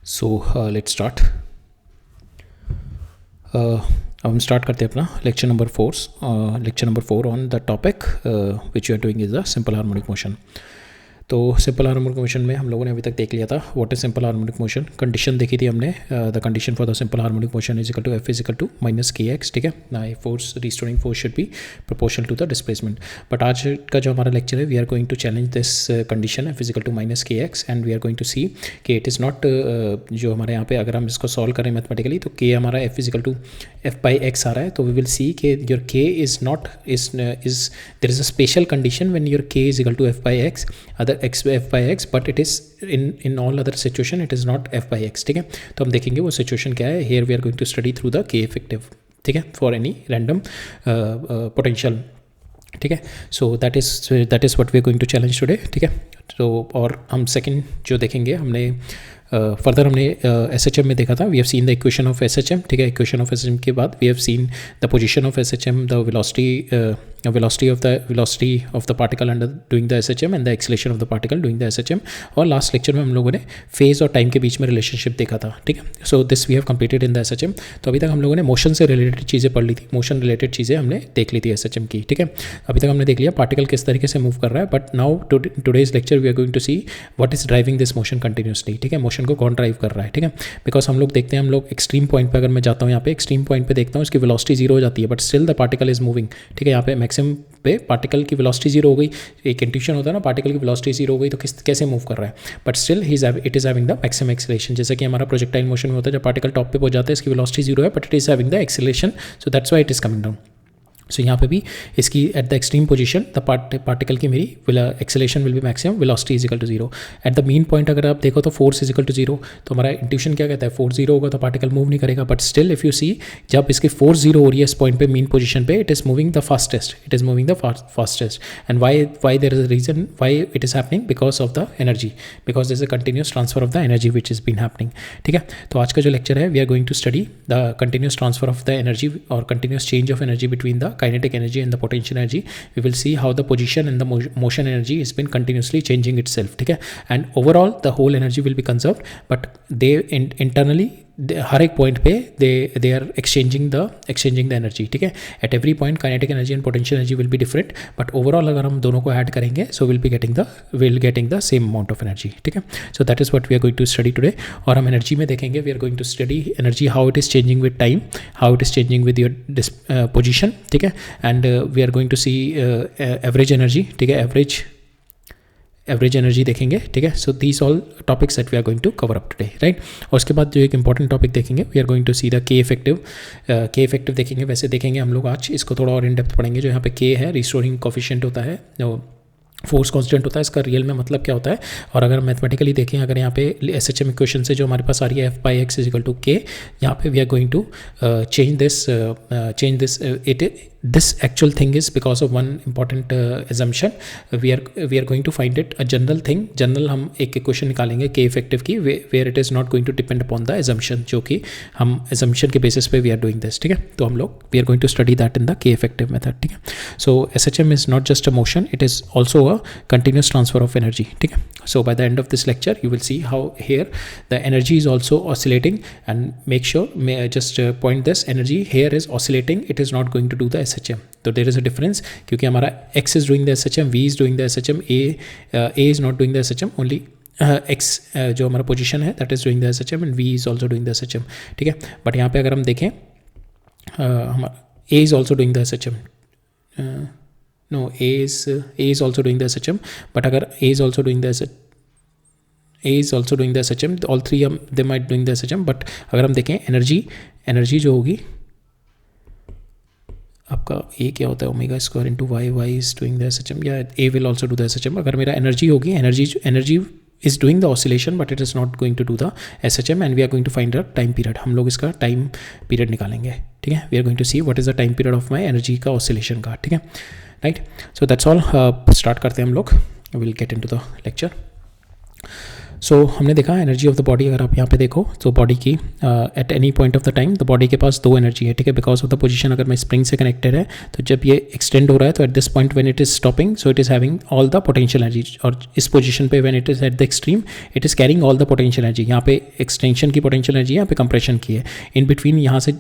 So let's start. अब हम start करते हैं अपना lecture number 4 on the topic which you are doing is the simple harmonic motion. तो सिंपल हार्मोनिक मोशन में हम लोगों ने अभी तक देख लिया था what is simple harmonic motion. Condition देखी थी हमने, the condition for the simple harmonic motion is equal to F is equal to minus के एक्स। ठीक है ना, force restoring force should be proportional to the displacement. But आज का जो हमारा लेक्चर है we are going to challenge this condition f is equal to minus के x and we are going to see कि इट इज़ नॉट जो हमारे यहाँ पे अगर हम इसको सॉल्व करें मैथमेटिकली तो के हमारा f is equal to F by x आ रहा है। तो वी विल सी के your k is not is there is a special condition when your k is equal to F by x, other x f by x, but it is in all other situation it is not F by x. ठीक है, तो हम देखेंगे वो situation क्या है। Here we are going to study through the के effective. ठीक है, फॉर एनी रैंडम पोटेंशियल। ठीक है, so that is what we are going to challenge today. ठीक है, तो और हम सेकंड जो देखेंगे हमने फर्दर हमने एस एच एम में देखा था, we have seen the equation of S H M. ठीक है, equation of S H M के बाद we have seen the position of S H M, the velocity of the particle under doing the SHM and the acceleration of the particle doing the SHM। और last lecture में हम लोगों ने phase और time के बीच में relationship देखा था। ठीक है, so this we have completed in the SHM। तो अभी तक हम लोगों ने मोशन से रिलेटेड चीज़ें पढ़ ली थी, मोशन रिलेटेड चीज़ें हमने देख ली थी SHM की। ठीक है, अभी तक हमने देख लिया पार्टिकल किस तरीके से मूव कर रहा है। But now today's lecture we are going to see what is driving this motion continuously. ठीक है, मोशन को कौन ड्राइव कर रहा है। ठीक है, बिकॉज हम लोग देखते हैं, हम लोग एक्सट्रीम पॉइंट पर अगर मैं जाता हूँ, यहाँ पे एक्सट्रीम पॉइंट पे देखता हूँ इसकी वेलोसिटी जीरो हो जाती है but still the particle is moving. ठीक है, यहाँ पे मैक्सिमम पे पार्टिकल की वेलोसिटी जीरो हो गई, एक इंट्यूशन होता है ना, पार्टिकल की वेलोसिटी जीरो हो गई तो कैसे मूव कर रहा है, but still it is having the maximum acceleration. जैसे कि हमारा प्रोजेक्टाइल मोशन में होता है, जब पार्टिकल टॉप पे पहुंच जाता है इसकी वेलोसिटी जीरो है but it is having the acceleration, so that's why it is coming down. So यहाँ पे भी इसकी at the extreme position the particle की मेरी acceleration will be maximum, velocity is equal to zero. At the mean point अगर आप देखो तो force is equal to zero, तो हमारा इंट्यूशन क्या कहता है, फोर्स जीरो होगा तो पार्टिकल मूव नहीं करेगा। बट स्टिल इफ यू सी जब इसकी फोर्स जीरो हो रही है इस पॉइंट पे मीन पोजीशन पे, it is moving the fastest, and why there is a reason why it is happening, because of the energy, because this is a continuous transfer of the energy which is been happening. ठीक है, तो आज का जो lecture है we are going to study the continuous transfer of the energy और continuous change of energy between the kinetic energy and the potential energy. We will see how the position and the motion energy has been continuously changing itself. ठीक है, and overall the whole energy will be conserved, but they internally हर एक point पे they are exchanging the energy। ठीक है, at every point kinetic energy and potential energy will be different, but overall अगर हम दोनों को ऐड करेंगे so we'll getting the same amount of energy। ठीक है, so that is what we are going to study today। और हम energy में देखेंगे, we are going to study energy, how it is changing with time, how it is changing with your position। ठीक है, and we are going to see average energy। ठीक है, average energy देखेंगे। ठीक है, so these all topics that we are going to cover up today, right. और उसके बाद जो एक इंपॉर्टेंट टॉपिक देखेंगे, we are going to see the के इफेक्टिव देखेंगे। वैसे देखेंगे हम लोग आज इसको थोड़ा और इन डेप्थ पढ़ेंगे। जो यहाँ पे के है रिस्टोरिंग कोफिशिएंट होता है, जो फोर्स कांस्टेंट होता है, इसका रियल में मतलब क्या होता है। और अगर मैथमेटिकली देखें, अगर यहाँ पे एस एच एम इक्वेशन से जो हमारे पास आ रही है F by X is equal to K, यहाँ पे we are going to change this this actual thing is because of one important assumption। we are going to find it a general thing। general हम एक equation निकालेंगे के effective की where it is not going to depend upon the assumption, जो कि हम assumption के basis पे we are doing this। ठीक है, तो हम लोग we are going to study that in the K effective method। ठीक है, so SHM is not just a motion, it is also a continuous transfer of energy। ठीक है, so by the end of this lecture you will see how here the energy is also oscillating, and make sure just point this energy here is oscillating, it is not going to do the SHM। तो there is a difference, क्योंकि हमारा x is doing the SHM, v is doing the SHM, a is not doing the SHM, only x जो हमारा position है that is doing the SHM and v is also doing the SHM। ठीक है, but यहाँ पे अगर हम देखें हमारा a is also doing the SHM, no a is also doing the SHM, but अगर a is also doing the SHM, all three they might doing the SHM, but अगर हम देखें एनर्जी जो होगी आपका ए क्या होता है, omega square into y is doing the SHM, या a will also do the SHM। अगर मेरा एनर्जी होगी, energy is doing the oscillation but it is not going to do the SHM, and we are going to find the time period. हम लोग इसका time period निकालेंगे। ठीक है, we are going to see what is the time period of my energy का oscillation का। ठीक है, right, so that's all. Start करते हैं हम लोग, will get in to the lecture. So हमने देखा एनर्जी ऑफ द बॉडी, अगर आप यहाँ पे देखो तो बॉडी की at any point of the time the body के पास दो एनर्जी है, ठीक है, बिकॉज ऑफ द पोजीशन अगर मैं स्प्रिंग से कनेक्टेड है तो जब ये एक्सटेंड हो रहा है तो eight this point when it is stopping so it is having all the potential energy, और इस पोजीशन पे when it is at the extreme it is carrying all the potential energy. यहाँ पे एक्सटेंशन की पोटेंशियल एनर्जी है, यहाँ पे compression की है। इन बिटवीन यहाँ से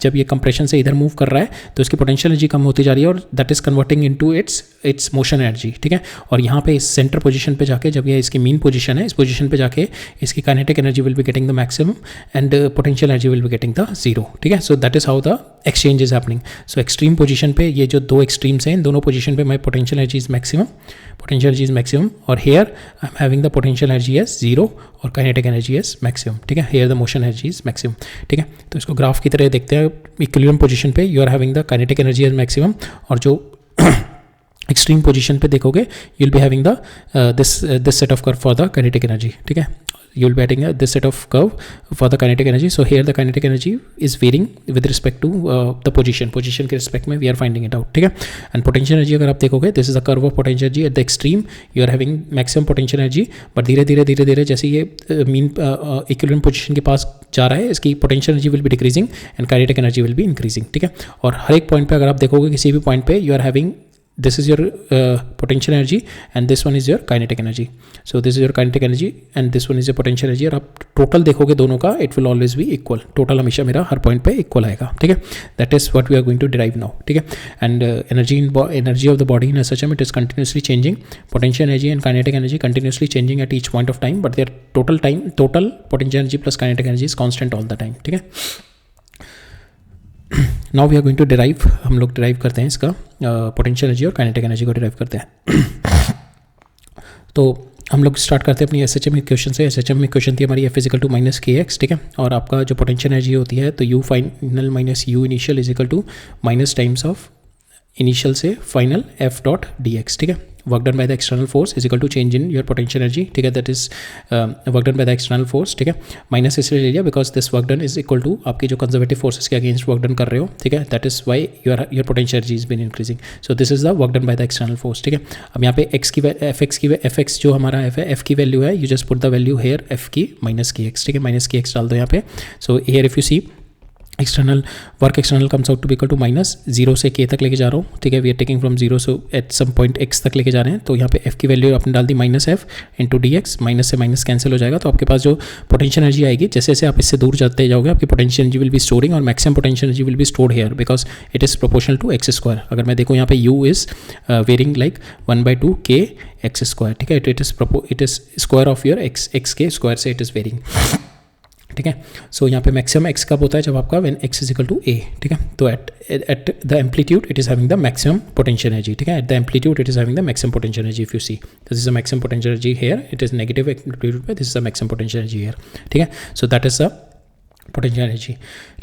जब ये कंप्रेशन से इधर मूव कर रहा है तो इसकी पोटेंशियल एनर्जी कम होती जा रही है और that is converting into its motion energy, ठीक है। और यहाँ पे इस सेंटर पोजीशन पे जाके जब ये इसकी मीन पोजीशन है, इस पोजीशन पे जाके इसकी kinetic energy will be getting the maximum and potential energy will be getting the zero, ठीक है। So that is how the exchange is happening. So extreme position पे ये जो दो एक्सट्रीम्स हैं इन दोनों पोजीशन पे my potential energy is maximum, और here I am having the potential energy as zero और काइनेटिक एनर्जी एज मैक्सिमम, ठीक है। Here the motion energy is maximum, ठीक है। तो इसको ग्राफ की तरह देखते हैं। इक्विलिब्रियम पोजीशन पे you are having the kinetic energy as maximum, और जो एक्सट्रीम पोजीशन पे देखोगे you will be having the this set of curve for the kinetic energy, ठीक है। You will be adding this set of curve for the kinetic energy. So here the kinetic energy is varying with respect to the position के respect में we are finding it out, ठीक है। And potential energy अगर आप देखोगे this is the curve of potential energy at the extreme you are having maximum potential energy, but धीरे धीरे जैसे ये mean equilibrium position के पास जा रहा है इसकी potential energy will be decreasing and kinetic energy will be increasing, ठीक है। और हर एक पॉइंट पे अगर आप देखोगे किसी भी पॉइंट पे you are having this is your potential energy and this one is your kinetic energy. So this is your kinetic energy and this one is your potential energy, और आप टोटल देखोगे दोनों का it will always be equal. Total हमेशा मेरा हर point पे equal आएगा, ठीक है। That is what we are going to derive now, ठीक है। And energy of the body in SHM it is continuously changing. Potential energy and kinetic energy continuously changing at each point of time, but their total potential energy plus kinetic energy is constant all the time, ठीक है। Now we are going to derive, हम लोग derive करते हैं इसका potential energy और kinetic energy को derive करते हैं। तो हम लोग स्टार्ट करते हैं अपनी SHM इक्वेशन से। SHM इक्वेशन थी हमारी F = माइनस KX, ठीक है। और आपका जो पोटेंशियल एनर्जी होती है तो U final minus U initial is equal to minus times of initial से फाइनल F.dx, ठीक है। Work done by the external force is equal to change in your potential energy, ठीक है। That is work done by the external force, ठीक है। Minus इसलिए ले लिया because this work done is equal to आपकी जो कंजर्वेटिव फोर्सेस के अगेंस्ट वर्क डन कर रहे हो, ठीक है। That is why your potential energy is been increasing. So this is the work done by the external force, ठीक है। अब यहाँ पे fx जो हमारा f की वैल्यू है, you just put the value here f की माइनस KX, ठीक है। माइनस KX डाल दो यहाँ पे। So here if you see external comes out to be equal to minus 0 से k तक लेके जा रहा हूँ, ठीक है। We are taking from 0 so at some point x तक लेके जा रहे हैं। तो यहाँ पे f की वैल्यू आपने डाल दी minus f into dx, minus से माइनस कैंसिल हो जाएगा। तो आपके पास जो पोटेंशियल एनर्जी आएगी जैसे जैसे आप इससे दूर जाते जाओगे आपकी potential energy will be storing, और maximum potential energy will be stored here because it is proportional to x²। अगर मैं देखूँ यहाँ पे u is varying like 1/2 kx², ठीक है। It is square of your x के स्क्वायर से इट इज़ वेरिंग, ठीक है। सो यहाँ पे मैक्सिमम x कब होता है जब आपका when x is equal to a, ठीक है। तो at the amplitude it is having the maximum potential energy, ठीक है। At the amplitude it is having the maximum potential energy. If you see this is the maximum potential energy here, it is negative amplitude पे, this is the maximum potential energy here, ठीक है। So that is the potential energy,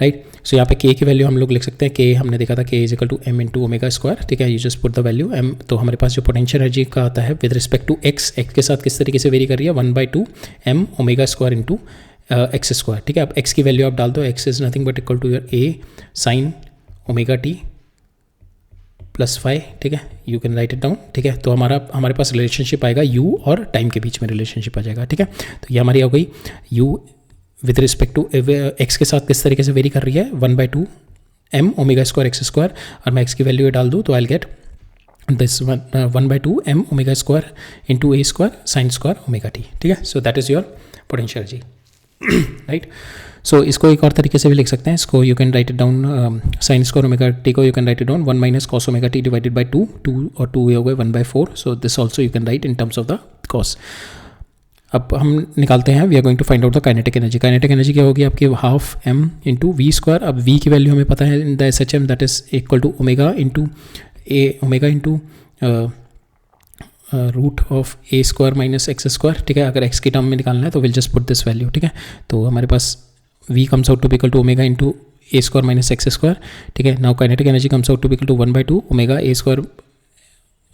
right. So यहाँ पे k की value हम लोग लिख सकते हैं, k हमने देखा था k is equal to m into omega square, ठीक है। You just put the value m। तो हमारे पास जो पोटेंशियल एनर्जी का आता है विद रिस्पेक्ट टू x के साथ किस तरीके से वेरी कर रही है, 1/2 m omega square into x², ठीक है। अब x की वैल्यू आप डाल दो, x is nothing but equal to your a sine omega t plus phi, ठीक है। You can write it down, ठीक है। तो हमारे पास रिलेशनशिप आएगा u और टाइम के बीच में रिलेशनशिप आ जाएगा, ठीक है। तो ये हमारी हो गई u with respect to x के साथ किस तरीके से वेरी कर रही है, 1/2 m ओमेगा स्क्वायर x², और मैं x की वैल्यू डाल दूँ तो I will get this 1/2 m omega square into a² sine square omega t, ठीक है। So that is your potential energy, right. So इसको एक और तरीके से भी लिख सकते हैं, इसको you can write it down sine square omega t को you can write it down 1 minus cos omega t divided by 2 और 2 हो गए 1/4। So this also you can write in terms of the cos. अब हम निकालते हैं, we are going to find out the kinetic energy. Kinetic energy क्या होगी आपकी, हाफ m इंटू v²। अब v की वैल्यू हमें पता है in the SHM that is equal to omega into root of a² minus x², ठीक है। अगर x की टर्म में निकालना है तो will just put this value, ठीक है। तो हमारे पास v comes out to be equal to omega into a² minus x², ठीक है। Now kinetic energy comes out to be equal to 1/2 omega a²।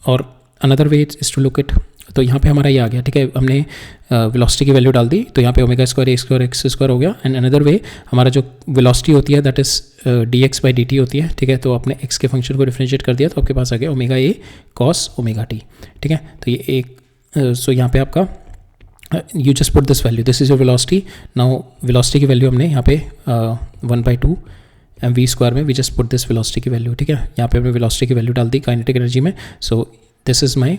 और another way is to look it, तो यहाँ पे हमारा ये आ गया, ठीक है। हमने वेलोसिटी की वैल्यू डाल दी तो यहाँ पे ओमेगा स्क्वायर a² x² हो गया। एंड अनदर वे हमारा जो वेलोसिटी होती है दैट इज dx/dt होती है, ठीक है। तो आपने x के फंक्शन को डिफरेंशिएट कर दिया तो आपके पास आ गया omega a cos omega t, ठीक है। तो ये एक सो यहाँ पे आपका you just put this value, this is your velocity. Now velocity की वैल्यू हमने यहाँ पे 1/2 mv² में we just put this velocity की वैल्यू. ठीक है, यहाँ पे हमने वेलोसिटी की वैल्यू डाल दी काइनेटिक एनर्जी में. So this is my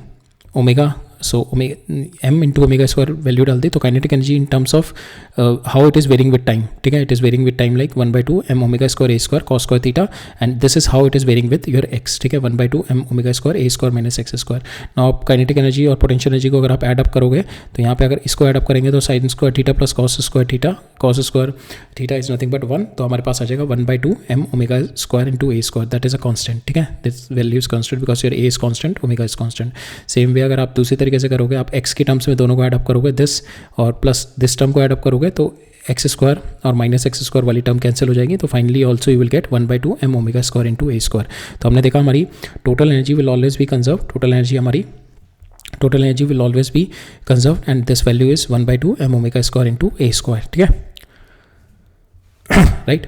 omega, so m into omega square value डाल दी. तो kinetic energy in terms of how it is varying with time. ठीक है, it is varying with time like 1/2 m omega square a square cos square theta, and this is how it is varying with your x. ठीक है, 1/2 m omega square a square minus x square. Now आप kinetic energy और potential energy को अगर आप add up करोगे तो यहाँ पे अगर इसको ऐड अप करेंगे तो sign square theta plus cos square theta, cos square theta is nothing but 1. तो हमारे पास आ जाएगा 1/2 m omega square into a square. That is a constant. ठीक है, this value is constant because your a is constant, omega is constant. Same way अगर आप दूसरी तरीके से करोगे, आप x के टर्म्स में दोनों को ऐड अप करोगे, दिस और प्लस दिस टर्म को ऐड अप करोगे तो एक्स स्क्वायर और माइनस एक्स स्क्वायर वाली टर्म कैंसिल हो जाएगी. तो finally also you will gate 1/2 m omega square into a square. तो हमने देखा हमारी total energy will always be conserve. Total energy will always be conserve and this value is 1/2 m omega square into a square. ठीक है, right.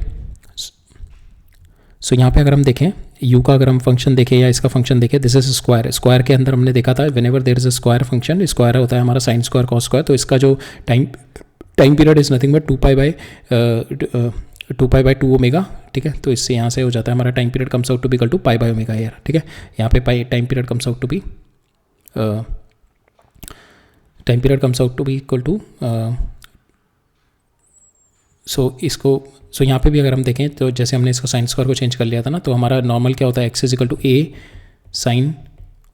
So यहाँ पे अगर हम देखें u का, अगर हम फंक्शन देखें या इसका फंक्शन देखें, दिस इज स्क्वायर. स्क्वायर के अंदर हमने देखा था whenever there is a square function, square होता है हमारा साइन स्क्वायर कॉस स्क्वायर. तो इसका जो time period is nothing but 2π/2 omega. ठीक है, तो इससे यहाँ से हो जाता है हमारा time period comes out to be equal to pi by omega air. ठीक है, यहाँ पे time period comes out to be equal to so यहाँ पे भी अगर हम देखें तो जैसे हमने इसको साइन स्क्वायर को चेंज कर लिया था ना, तो हमारा नॉर्मल क्या होता है, x is equal to a sine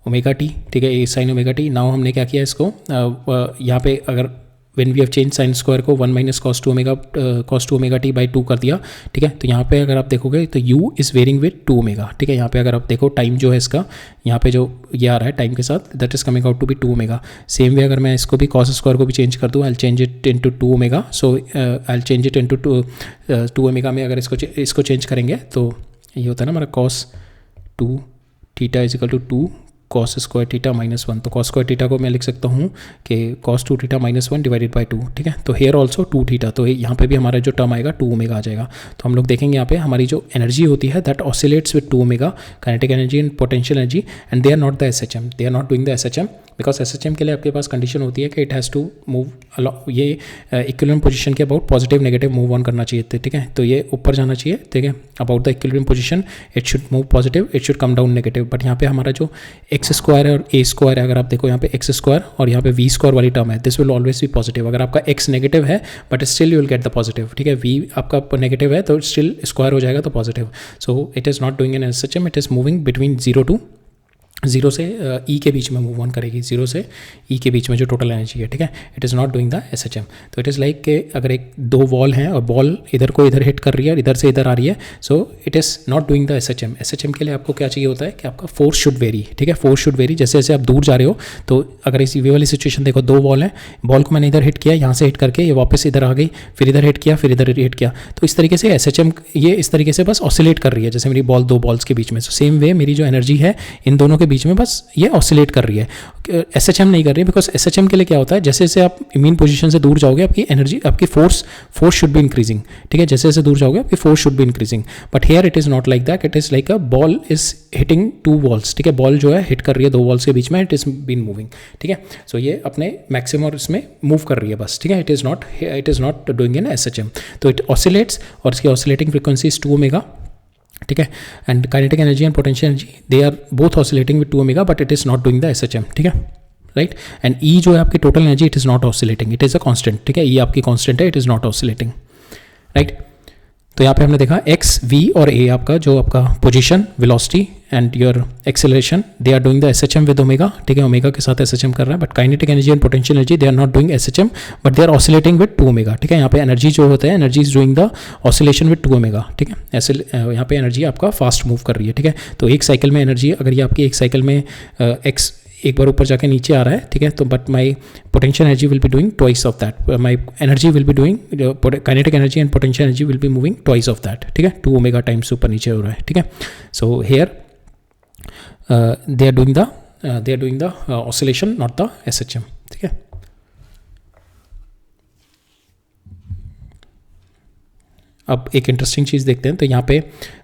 omega t. ठीक है, a sine omega t. Now हमने क्या किया इसको, यहाँ पे अगर when we have change sine square को 1 minus cos 2 omega t by 2 कर दिया. ठीक है, तो यहाँ पे अगर आप देखोगे तो u is varying with 2 omega. ठीक है, यहाँ पे अगर आप देखो टाइम जो है इसका, यहाँ पे जो ये आ रहा है टाइम के साथ, that is coming out to be 2 omega. Same way अगर मैं इसको भी cos स्क्वायर को भी चेंज कर दूँ, I change it into 2 omega. So I change it into 2 omega में अगर इसको चेंज करेंगे तो ये होता है ना हमारा cos 2 थीटा is equal to 2 cos square theta minus 1. तो cos स्क्वायर थीटा को मैं लिख सकता हूँ कि cos 2 theta minus 1 divided by 2. ठीक है, तो हेयर ऑल्सो 2 थीटा. तो यहाँ पे भी हमारा जो टर्म आएगा 2 ओमेगा आ जाएगा. तो हम लोग देखेंगे यहाँ पे हमारी जो एनर्जी होती है that oscillates with 2 omega, kinetic energy and potential energy, and they are not the SHM. They are not doing the SHM because SHM के लिए आपके पास कंडीशन होती है कि इट हैज़ टू मूव, ये इक्विलिब्रियम पोजीशन के about positive negative move on करना चाहिए. ठीक है, तो ये ऊपर जाना चाहिए. ठीक है, about the equilibrium position it should move positive, it should come down negative. But यहाँ पे हमारा जो एक्स स्क्वायर और a स्क्वायर है, अगर आप देखो यहाँ पे एक्स स्क्वायर और यहाँ पे v स्क्वायर वाली टर्म है, this will always be positive. अगर आपका x नेगेटिव है but still you will get the positive. ठीक है, v आपका नेगेटिव है तो स्टिल स्क्वायर हो जाएगा तो positive. So it is not doing an SHM, it is moving between 0 से E के बीच में मूव ऑन करेगी, 0 से E के बीच में जो टोटल एनर्जी है. ठीक है, it is not doing the SHM. तो इट इज़ लाइक कि अगर एक दो वॉल हैं और बॉल इधर को इधर हिट कर रही है और इधर से इधर आ रही है, so it is not doing the SHM. SHM के लिए आपको क्या चाहिए होता है कि आपका फोर्स शुड वेरी. ठीक है, फोर्स शुड वेरी. जैसे जैसे आप दूर जा रहे हो, तो अगर इस वे वाली सिचुएशन देखो, दो वॉल हैं, बॉल को मैंने इधर हिट किया, यहाँ से हिट करके ये वापस इधर आ गई, फिर इधर हिट किया, फिर इधर हिट किया. तो इस तरीके से SHM ये इस तरीके से बस ऑसिलेट कर रही है, जैसे मेरी बॉल दो बॉल्स के बीच में. सो सेम वे मेरी जो एनर्जी है इन दोनों के बीच में बस ये ऑसिलेट कर रही है, SHM नहीं कर रही है. बिकॉज SHM के लिए क्या होता है, जैसे जैसे आप मीन पोजीशन से दूर जाओगे आपकी एनर्जी, आपकी फोर्स शुड बी इंक्रीजिंग. ठीक है, जैसे जैसे दूर जाओगे आपकी force should be increasing. But here it is not like that. It is like a ball is hitting 2 walls. ठीक है, बॉल जो है हिट कर रही है 2 वॉल्स के बीच में, इट इज़ बीन मूविंग. ठीक है, सो ये अपने मैक्सिमम और इसमें मूव कर रही है बस. ठीक है, it is not doing an SHM. तो इट ऑसिलेट्स और इसकी ऑसिलेटिंग फ्रीक्वेंसी इज 2 ओमेगा. ठीक है, and kinetic energy and potential energy they are both oscillating with 2 omega, but it is not doing the SHM. ठीक है, right. And E जो है आपकी total energy, it is not oscillating, it is a constant. ठीक है, E आपकी constant है, it is not oscillating. Right. तो यहाँ पे हमने देखा x, v और a आपका जो आपका position, velocity and your acceleration, they are doing the SHM with omega. ठीक है, ओमेगा के साथ SHM कर रहा है. But kinetic energy and potential energy they are not doing SHM, but they are oscillating with 2 omega. ठीक है, यहाँ पे एनर्जी जो होता है, energy is doing the oscillation with 2 omega. ठीक है, ऐसे यहाँ पे एनर्जी आपका फास्ट मूव कर रही है. ठीक है, तो एक साइकिल में एनर्जी, अगर ये आपकी एक साइकिल में x एक बार ऊपर जाके नीचे आ रहा है. ठीक है, तो but my potential energy will be doing twice of that. My energy will be doing, kinetic energy and potential energy will be moving twice of that. ठीक है, 2 ओमेगा टाइम्स ऊपर नीचे हो रहा है. ठीक है, so here they are doing the oscillation, not the SHM. ठीक है, अब एक इंटरेस्टिंग चीज़ देखते हैं. तो यहाँ पे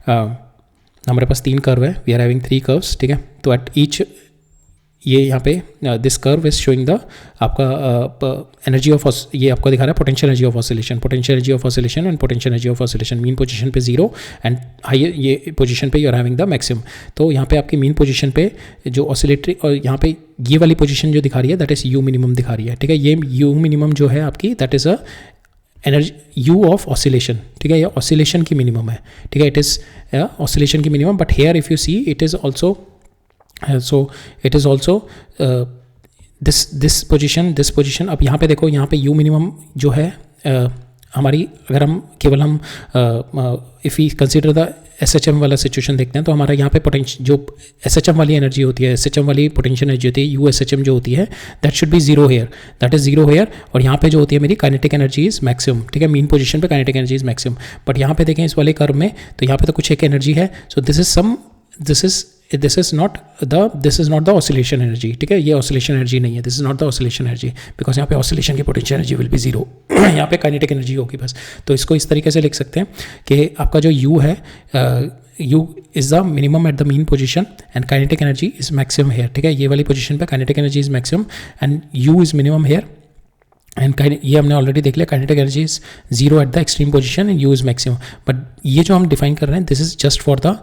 हमारे पास 3 कर्व है, वी आर हैविंग 3 कर्व्स. ठीक है, तो एट ईच ये यहाँ पे this curve is showing the आपका एनर्जी ऑफ ये आपको दिखा रहा है potential energy of oscillation, potential energy of oscillation and potential energy of oscillation. Mean position पे 0 एंड हाई ये पोजीशन पे you are having the maximum. तो यहाँ पे आपकी मीन पोजीशन पे जो ऑसिलेटरी और यहाँ पे ये वाली पोजीशन जो दिखा रही है दैट इज यू मिनिमम दिखा रही है, ठीक है। ये यू मिनिमम जो है आपकी that is a energy you of oscillation, ठीक है। ये ऑसिलेशन की मिनिमम है, ठीक है। इट इज़ ऑसिलेशन की minimum, but here if you see it is also so it is also this position. अब यहाँ पे देखो, यहाँ पे यू मिनिमम जो है हमारी, अगर हम केवल हम if we consider the SHM वाला सिचुएशन देखते हैं तो हमारा यहाँ पे पोटेंशियल जो SHM वाली एनर्जी होती है, SHM वाली पोटेंशियल एनर्जी होती है USHM जो होती है that should be zero hair, that is zero hair. और यहाँ पे जो होती है मेरी काइनेटिक एनर्जी इज़ मैक्सिमम, ठीक है। मीन पोजीशन पे kinetic energy is maximum, but यहाँ पे देखें इस वाले कर्व में तो यहाँ पे तो कुछ एक एनर्जी है। So this is not the oscillation energy, ठीक है। ये ऑसिलेशन एनर्जी नहीं है, this is not the oscillation energy, because यहाँ पे ऑसिलेशन की potential energy will B zero, यहाँ पे काइनेटिक एनर्जी होगी बस। तो इसको इस तरीके से लिख सकते हैं कि आपका जो यू है, U is the minimum at the mean position and kinetic energy is maximum here, ठीक है। ये वाली पोजीशन पे kinetic energy is maximum and U is minimum here and ये हमने ऑलरेडी देख लिया, kinetic energy is zero at the extreme position and U is maximum. But ये जो हम डिफाइन कर रहे हैं this is just for the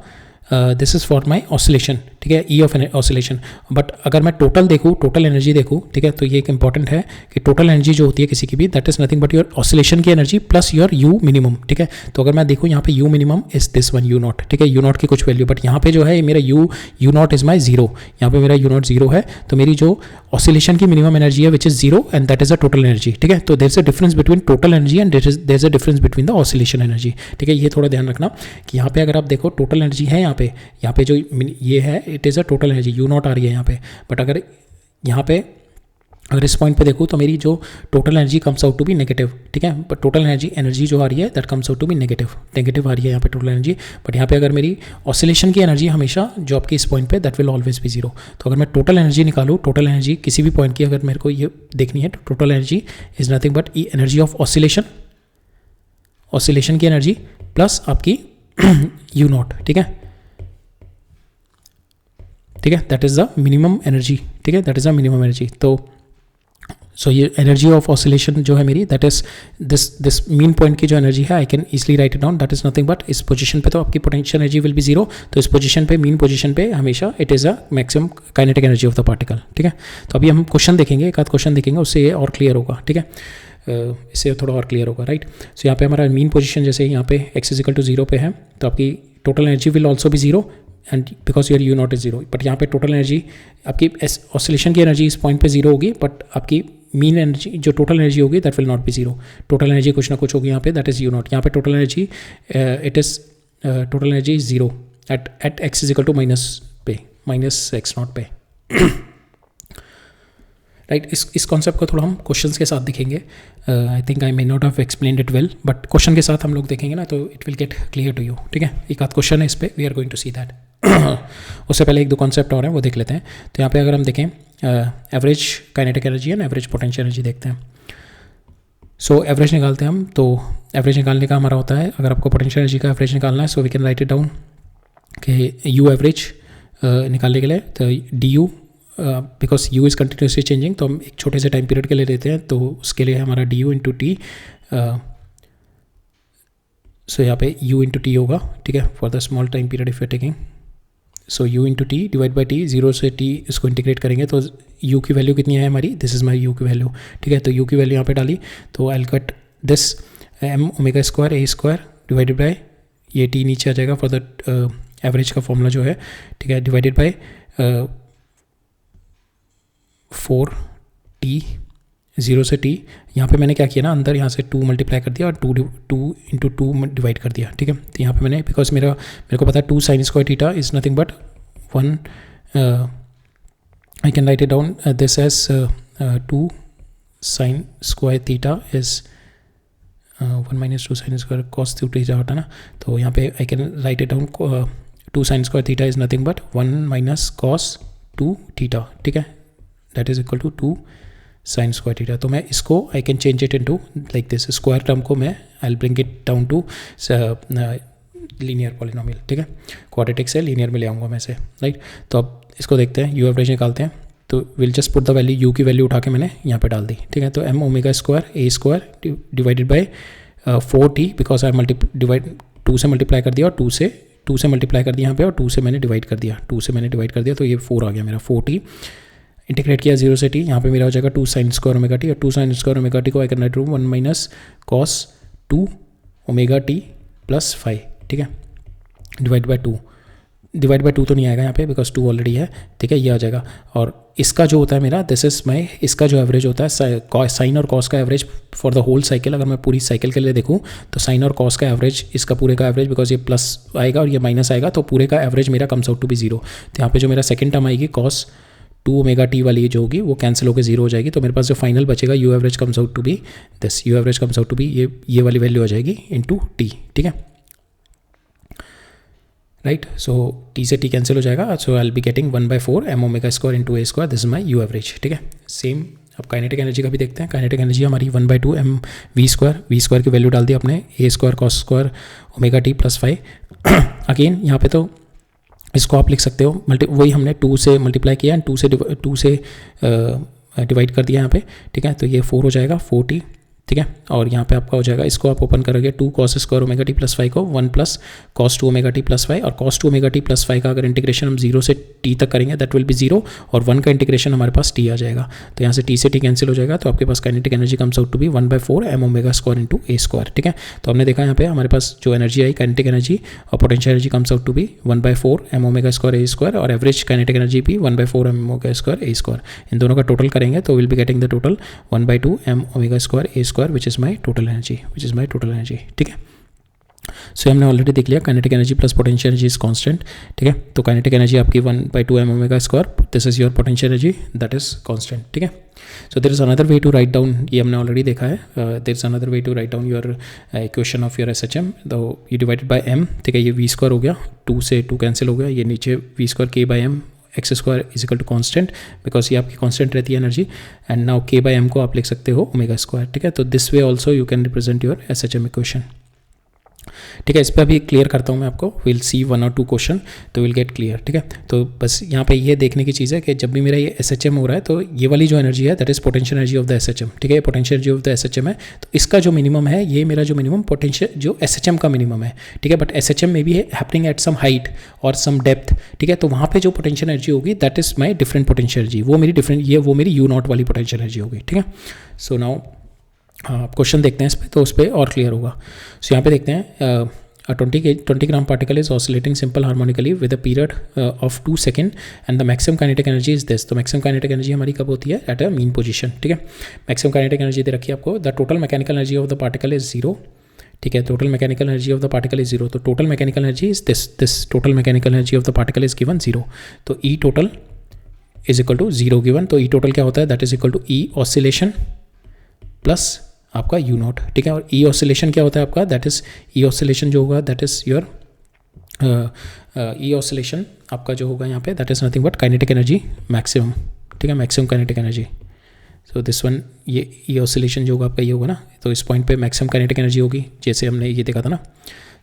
this is for my oscillation, ठीक है, ई ऑफ ऑसिलेशन। बट अगर मैं टोटल देखूँ, टोटल एनर्जी देखूँ, ठीक है, तो ये एक इंपॉर्टेंट है कि टोटल एनर्जी जो होती है किसी की भी that is nothing but your oscillation की energy plus your U minimum, ठीक है। तो अगर मैं देखूँ यहाँ पे U minimum is this one U not, ठीक है, यू नॉट की कुछ वैल्यू, बट यहाँ पे जो है मेरा you not is my zero, यहाँ पे मेरा यू नॉट जीरो है। तो मेरी जो ऑसिलेशन की मिनिमम एनर्जी है which is zero and that is a total energy, ठीक है। तो there is a difference between total energy and there is a difference between the oscillation energy, ठीक है। ये थोड़ा ध्यान रखना कि यहाँ पे अगर आप देखो टोटल एनर्जी है, यहाँ पे जो ये है it is a total energy, U nought आ रही है यहाँ पे। बट अगर यहाँ पे अगर इस पॉइंट पे देखूँ तो मेरी जो total energy comes out to be negative, ठीक है। बट टोटल एनर्जी जो आ रही है that comes out to be negative आ रही है यहाँ पे टोटल एनर्जी। बट यहाँ पे अगर मेरी ऑसिलेशन की एनर्जी हमेशा जो आपकी इस पॉइंट पे that will always be zero. तो अगर मैं टोटल एनर्जी निकालूँ, टोटल एनर्जी किसी भी पॉइंट की अगर मेरे को ये देखनी है तो total energy is nothing but energy of oscillation की एनर्जी प्लस आपकी यू नॉट, ठीक है, ठीक है। That is the minimum energy, ठीक है, that is the minimum energy. तो सो ये एनर्जी ऑफ ऑसिलेशन जो है मेरी that is this mean point की जो एनर्जी है आई can easily right it down, that is nothing but इस पोजीशन पे तो आपकी potential energy will B zero. तो इस पोजीशन पे मीन पोजीशन पे हमेशा it is a maximum kinetic energy of the particle, ठीक है। तो अभी हम क्वेश्चन देखेंगे, एक आध क्वेश्चन देखेंगे, उससे ये और क्लियर होगा, ठीक है, इससे थोड़ा और क्लियर होगा, राइट। सो यहाँ पे हमारा मीन पोजीशन जैसे यहाँ पे x is equal to zero पे है तो आपकी टोटल एनर्जी विल ऑल्सो भी zero and because your U naught is zero. But यहाँ पे टोटल एनर्जी आपकी ऑसिलेशन की एनर्जी इस पॉइंट पे जीरो होगी, बट आपकी मीन एनर्जी जो टोटल एनर्जी होगी that will not be zero. Total energy कुछ ना कुछ होगी यहाँ पे दैट इज़ यू नॉट। यहाँ पे total energy it is total energy is zero at x is equal to minus x naught पे, राइट। इस कॉन्सेप्ट को थोड़ा हम क्वेश्चंस के साथ देखेंगे। I think I may not have explained it well, but question के साथ हम लोग देखेंगे ना तो it will get clear to you, ठीक है। एक आध क्वेश्चन है इस पर, we are going to see that. उससे पहले एक दो कॉन्सेप्ट और हैं वो देख लेते हैं। तो यहाँ पे अगर हम देखें average kinetic energy and average potential energy देखते हैं। सो एवरेज निकालते हैं हम। तो एवरेज निकालने का हमारा होता है, अगर आपको पोटेंशियल एनर्जी का एवरेज निकालना है so we can write it down कि यू एवरेज निकालने के लिए तो d U because U is continuously changing तो हम एक छोटे से टाइम पीरियड के लिए लेते हैं तो उसके लिए हमारा डी यू इंटू टी, सो यहाँ पे u इंटू टी होगा, ठीक है, for the small time period if you taking. So u into T divide by T, zero से t इसको इंटीग्रेट करेंगे तो u की वैल्यू कितनी है हमारी, दिस इज़ माई u की वैल्यू, ठीक है। तो u की वैल्यू यहाँ पे डाली तो I will cut this m omega square a square divided by ये t नीचे आ जाएगा फॉर द एवरेज का फॉर्मूला जो है, ठीक है, डिवाइडेड बाई 4t, जीरो से t। यहाँ पे मैंने क्या किया ना, अंदर यहाँ से 2 मल्टीप्लाई कर दिया और 2 इंटू 2 डिवाइड कर दिया, ठीक है। तो यहाँ पे मैंने बिकॉज मेरे को पता है 2 sine square theta is nothing but 1, I can write it down this as 2 sine square theta is 1 minus 2 sine square cos theta होता है ना। तो यहाँ पे I can write it down 2 sine square theta is nothing but 1 minus cos 2 theta, ठीक है, that is equal to 2 sine square theta. तो मैं इसको I can change it into like this, square term को मैं I will bring it down to linear polynomial, ठीक है, quadratic से लीनियर में ले आऊँगा मैं से, राइट। तो अब इसको देखते हैं, यू एवरेज निकालते हैं। तो will just put the value, you की वैल्यू उठा के मैंने यहाँ पे डाल दी, ठीक है। तो m omega square A square divided by 4t, because I divide 2 से मल्टीप्लाई कर दिया और 2 से मल्टीप्लाई कर दिया यहाँ पे, और 2 से मैंने डिवाइड कर दिया, तो ये 4 आ गया मेरा 4t। इंटीग्रेट किया 0 से t, यहाँ पे मेरा हो जाएगा 2 sin स्क्वायर ओमेगा टी, और 2 sin स्क्वायर ओमेगा टी को I can right 1 minus cos 2 omega T plus 5, ठीक है, डिवाइड बाय 2 तो नहीं आएगा यहाँ पे बिकॉज 2 ऑलरेडी है, ठीक है, ये आ जाएगा। और इसका जो होता है मेरा, दिस इज माई, इसका जो एवरेज होता है साइन और कॉस का average for the whole cycle, अगर मैं पूरी साइकिल के लिए देखूँ तो साइन और कॉस का एवरेज, इसका पूरे का एवरेज, बिकॉज ये प्लस आएगा और ये माइनस आएगा, तो पूरे का एवरेज मेरा कम्स आउट टू बी 0। तो यहाँ पे जो मेरा सेकंड टर्म आएगी cos 2 ओमेगा टी वाली जो होगी वो कैंसिल होकर 0 हो जाएगी, तो मेरे पास जो फाइनल बचेगा U average comes out to be this, U average comes out to be ये वाली वैल्यू आ जाएगी इनटू टी, ठीक है, राइट। सो टी से टी कैंसिल हो जाएगा, so I will be getting 1/4 m omega square into A square, this is my U average, ठीक है। सेम अब काइनेटिक एनर्जी का भी देखते हैं। काइनेटिक एनर्जी हमारी 1/2 एम वी स्क्वायर की वैल्यू डाल दी अपने, A square cos square omega T plus 5। Again यहाँ पे तो इसको आप लिख सकते हो वही हमने 2 से मल्टीप्लाई किया एंड 2 से डिवाइड कर दिया यहाँ पे, ठीक है, तो ये 4 हो जाएगा 4t, ठीक है। और यहाँ पे आपका हो जाएगा, इसको आप ओपन करोगे 2 cos square omega T plus 5 को 1 plus cos 2 omega T plus 5, और cos 2 ओमेगा टी प्लस 5 का अगर इंटीग्रेशन हम 0 से t तक करेंगे दैट विल बी 0, और 1 का इंटीग्रेशन हमारे पास t आ जाएगा, तो यहाँ से t से t कैंसिल हो जाएगा, तो आपके पास kinetic energy comes out to be 1/4 m omega square into A square, ठीक है। तो हमने देखा यहाँ पे हमारे पास जो एनर्जी आई काइनेटिक एनर्जी और potential energy comes out to be 1/4 m omega square A square, और एवरेज काइनेटिक एनर्जी भी 1/4 एम ओमेगा स्क्वायर ए स्क्वायर। इन दोनों का टोटल करेंगे तो will be getting the total 1/2 m omega square A square which is my total energy, ठीक है। सो हमने ऑलरेडी देख लिया kinetic energy plus potential energy is constant, ठीक है। तो काइनेटिक एनर्जी आपकी 1/2 m omega square, this is your potential energy that is constant, ठीक है। So there is another way to write down, ये हमने ऑलरेडी देखा है, there is another way to write down your equation of your SHM, तो ये divided by m, ठीक है, ये v स्क्वायर हो गया, 2 से 2 कैंसिल हो गया, ये नीचे v square k by m x square is equal to constant, because ये आपकी कॉन्स्टेंट रहती है energy, and now k by m को आप लिख सकते हो ओमेगा स्क्वायर, ठीक है। तो this way also you can represent your SHM equation, ठीक है। इस पर अभी क्लियर करता हूँ मैं आपको, विल सी 1 और 2 क्वेश्चन तो विल गेट क्लियर, ठीक है। तो बस यहाँ पे ये देखने की चीज़ है कि जब भी मेरा ये SHM हो रहा है तो ये वाली जो एनर्जी है that is potential energy of the SHM, ठीक है, potential energy of the SHM है, तो इसका जो मिनिमम है ये मेरा जो मिनिमम पोटेंशियल जो SHM का मिनिमम है, ठीक है, बट SHM में भी है हैपनिंग एट सम हाइट और सम डेप्थ, ठीक है, तो वहाँ पे जो पोटेंशियल एनर्जी होगी that is my different potential energy, वो मेरी U0 वाली पोटेंशियल एनर्जी होगी, ठीक है। सो नाउ क्वेश्चन देखते हैं इस पर, तो उस पर और क्लियर होगा। सो यहाँ पे देखते हैं 20 gram particle is oscillating simple harmonically with a period of 2 seconds and the maximum kinetic energy is this। तो maximum kinetic energy हमारी कब होती है? at a mean position, ठीक है। maximum kinetic energy दे रखी है आपको, the total mechanical energy of the particle is 0, ठीक है, total mechanical energy of the particle is 0, तो total mechanical energy is this total mechanical energy of the particle is given 0, तो E total is equal to 0 given, तो E total क्या होता है? that is equal to E oscillation plus आपका U0, ठीक है। और E ऑसिलेशन क्या होता है आपका? दैट इज E ऑसिलेशन जो होगा that is your E oscillation आपका जो होगा यहाँ पे that is nothing but kinetic energy maximum, ठीक है, maximum kinetic energy. So this one ये E ऑसिलेशन जो होगा आपका ये होगा ना, तो इस पॉइंट पे मैक्सिमम काइनेटिक एनर्जी होगी, जैसे हमने ये देखा था ना।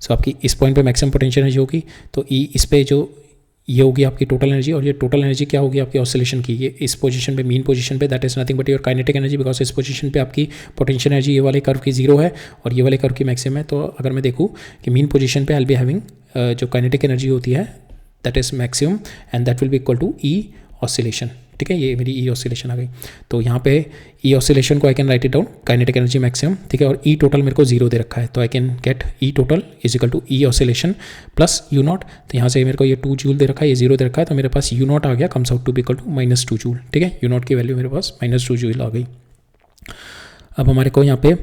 सो आपकी इस पॉइंट पे मैक्सिमम पोटेंशियल एनर्जी होगी, तो E इस पे जो ये होगी आपकी टोटल एनर्जी, और ये टोटल एनर्जी क्या होगी आपकी ऑसिलेशन की, ये इस पोजीशन पे मीन पोजीशन पे that is nothing but your kinetic energy, because इस पोजीशन पे आपकी पोटेंशियल एनर्जी ये वाले कर्व की 0 है और ये वाले कर्व की मैक्सिमम है। तो अगर मैं देखूँ कि मीन पोजीशन पे आई विल बी हैविंग जो काइनेटिक एनर्जी होती है that is maximum and that will be equal to E oscillation, ठीक है, ये मेरी E ऑसिलेशन आ गई। तो यहाँ पे E ऑसिलेशन को I can write it down kinetic energy maximum, ठीक है, और E टोटल मेरे को 0 दे रखा है, तो I can get E total is equal to E oscillation plus U0, तो यहाँ से मेरे को ये 2 जूल दे रखा है, ये 0 दे रखा है, तो मेरे पास U0 आ गया, comes out to be equal to -2 joule, ठीक है, U0 की वैल्यू मेरे पास -2 जूल आ गई। अब हमारे को यहाँ पे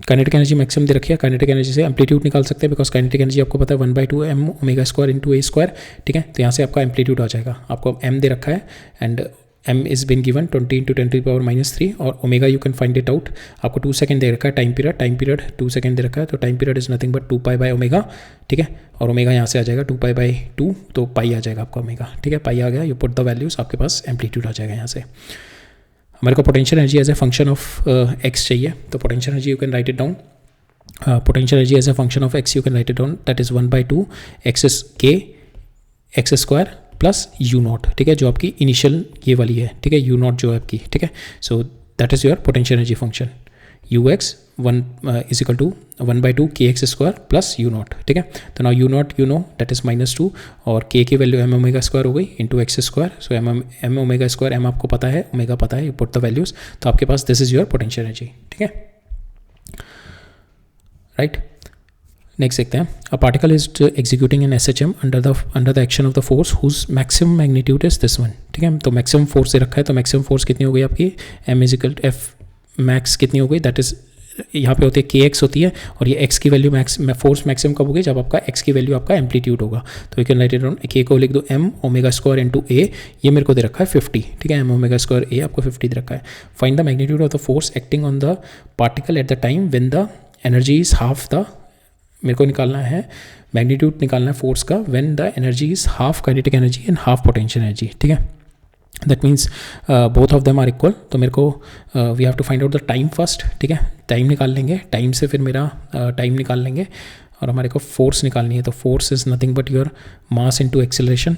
काइनेटिक एनर्जी मैक्सिमम दे रखी है, काइनेटिक एनर्जी से एम्पलीट्यूड निकाल सकते हैं, बिकॉज काइनेटिक एनर्जी आपको पता है 1/2 एम ओमेगा स्क्वायर इंटू ए स्क्वायर, ठीक है, तो यहाँ से आपका एम्पलीट्यूड आ जाएगा, आपको m दे रखा है and m is been given 20 × 10⁻³ और omega you can find it out, आपको 2 सेकंड दे रखा है, टाइम पीरियड 2 सेकंड दे रखा है, तो time period is nothing but 2π/ω, ठीक है, और ओमेगा यहाँ से आ जाएगा 2π/2, तो पाई आ जाएगा आपका ओमेगा, ठीक है, पाई आ गया, यू पुट द वैल्यूज, आपके पास एम्पलीट्यूड आ जाएगा यहाँ से। हमारे को potential energy as a function of x चाहिए, तो potential energy you can write it down, potential energy as a function of x you can write it down, that is 1/2 x is k x square plus U not, ठीक है, जो आपकी initial ये वाली है, ठीक है, यू नॉट जो है आपकी, ठीक है. So that is your potential energy function. U X one is equal to 1/2 K X square plus U not, ठीक है. तो now U naught you know that is -2 और के की वैल्यू एम ओमेगा स्क्वायर हो गई इंटू एक्स स्क्वायर. सो M omega square, M आपको पता है, ओमेगा पता है, यू पुट द वैल्यूज. तो आपके पास this is your potential energy, ठीक है, राइट. नेक्स्ट देखते हैं. A particle is executing an SHM under the action of the force whose maximum magnitude is this one, ठीक है. तो मैक्सिमम फोर्स से रखा है, तो मैक्सिमम फोर्स कितनी हो गई आपकी, M is equal F max कितनी हो गई, दैट इज यहाँ पे होती है के एक्स होती है, और ये एक्स की वैल्यू फोर्स मैक्सिमम कब होगी, जब आपका एक्स की वैल्यू आपका एम्पलीट्यूड होगा. तो you can write it down, के को लिख दो एम ओमेगा स्क्वायर इंटू ए, ये मेरे को दे रखा है 50, ठीक है, एम ओमेगा स्क्वायर ए आपको 50 दे रखा है. Find the magnitude of the force acting on the particle at the time when the energy is half the, मेरे को निकालना है मैग्नीट्यूड, निकालना है फोर्स का when the energy is half kinetic energy and half potential energy, ठीक है. That means both of them are equal. तो मेरे को we have to find out the time first, ठीक है, टाइम निकाल लेंगे, टाइम से फिर मेरा टाइम निकाल लेंगे, और हमारे को फोर्स निकालनी है. तो force is nothing but your mass into acceleration,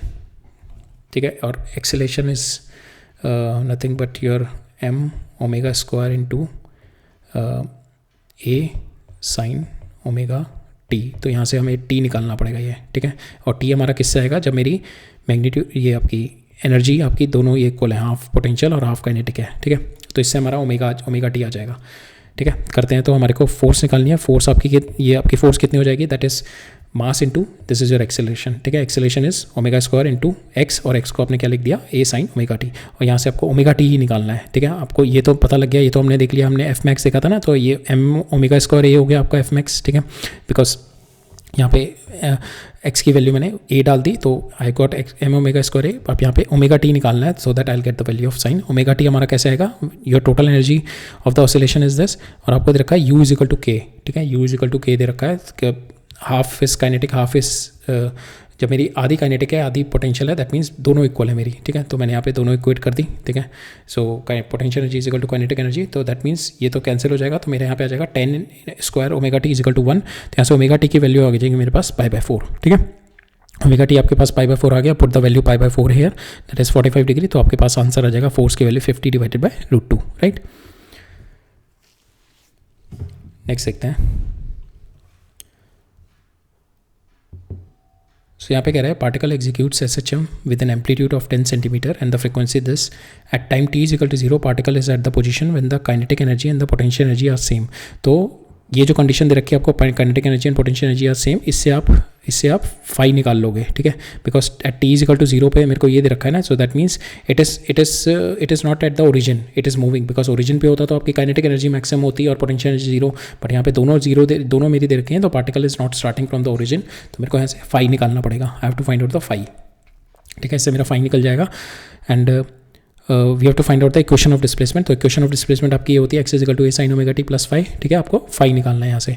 ठीक है, और acceleration is nothing but your M omega square into A sine omega T. तो यहाँ से हमें टी निकालना पड़ेगा ये, ठीक है, और टी हमारा किससे आएगा, जब मेरी मैग्नीट्यूड ये आपकी एनर्जी आपकी दोनों ये इक्वल है, हाफ पोटेंशियल और हाफ काइनेटिक है, ठीक है. तो इससे हमारा ओमेगा टी आ जाएगा, ठीक है. करते हैं. तो हमारे को फोर्स निकालनी है. फोर्स आपकी ये आपकी फोर्स कितनी हो जाएगी, that is mass into this is your acceleration, ठीक है. Acceleration is omega square into x, और एक्स को आपने क्या लिख दिया, ए साइन ओमेगा टी, और यहाँ से आपको ओमेगा टी ही निकालना है, ठीक है. आपको ये तो पता लग गया, ये तो हमने देख लिया, हमने एफ मैक्स देखा था ना, तो ये एम ओमेगा स्क्वायर ए हो गया आपका एफ मैक्स, ठीक है, बिकॉज यहाँ पे एक्स की वैल्यू मैंने ए डाल दी, तो I got m omega square A. अब यहाँ पे ओमेगा टी निकालना है, so that I will get the value of sine omega t. हमारा कैसे आएगा, your total energy of the oscillation is this, और आपको दे रखा है यू इज इक्वल टू के, ठीक है, यू इज इक्वल टू के दे रखा है. Half is kinetic, half is जब मेरी आधी काइनेटिक है आधी पोटेंशियल है, दैट मीन्स दोनों इक्वल है मेरी, ठीक है. तो मैंने यहाँ पे दोनों इक्वेट कर दी, ठीक है. So potential energy is equal to kinetic energy, तो दैट मीन्स ये तो कैंसिल हो जाएगा. तो मेरे यहाँ पे आ जाएगा 10 square omega T is equal to 1. तो यहाँ से ओमेगा टी की वैल्यू आ जाएगी मेरे पास π/4, ठीक है. ओमेगा टी आपके पास π/4 आ गया. Put the value π/4 here, that is 45 degree. तो आपके पास आंसर आ जाएगा फोर्स की value 50 divided by √2, right. Next देखते हैं. सो यहाँ पे कह रहा है particle executes SHM with an amplitude of 10 centimetre and the frequency this at time t is equal to 0 particle is at the position when the kinetic energy and the potential energy are same. तो ये जो condition दे रखी है आपको, kinetic energy and potential energy are same, इससे आप phi निकाल लोगे, ठीक है, because at t is equal to 0 पे मेरे को ये दे रखा है ना. So that means it is not at the origin, it is moving, because origin पे होता तो आपकी काइनेटिक एनर्जी मैक्सिमम होती है और पोटेंशियल एनर्जी 0, बट यहाँ पे दोनों मेरी दे रखे हैं. तो particle is not starting from the origin, तो मेरे को यहाँ से फाई निकालना पड़ेगा. I have to find out the phi, ठीक है. इससे मेरा फाई निकल जाएगा. And we have to find out the equation of displacement. तो इक्वेशन ऑफ डिस्प्लेसमेंट आपकी ये होती है X is equal to A sine omega T plus phi, ठीक है. आपको फाई निकालना है यहाँ से.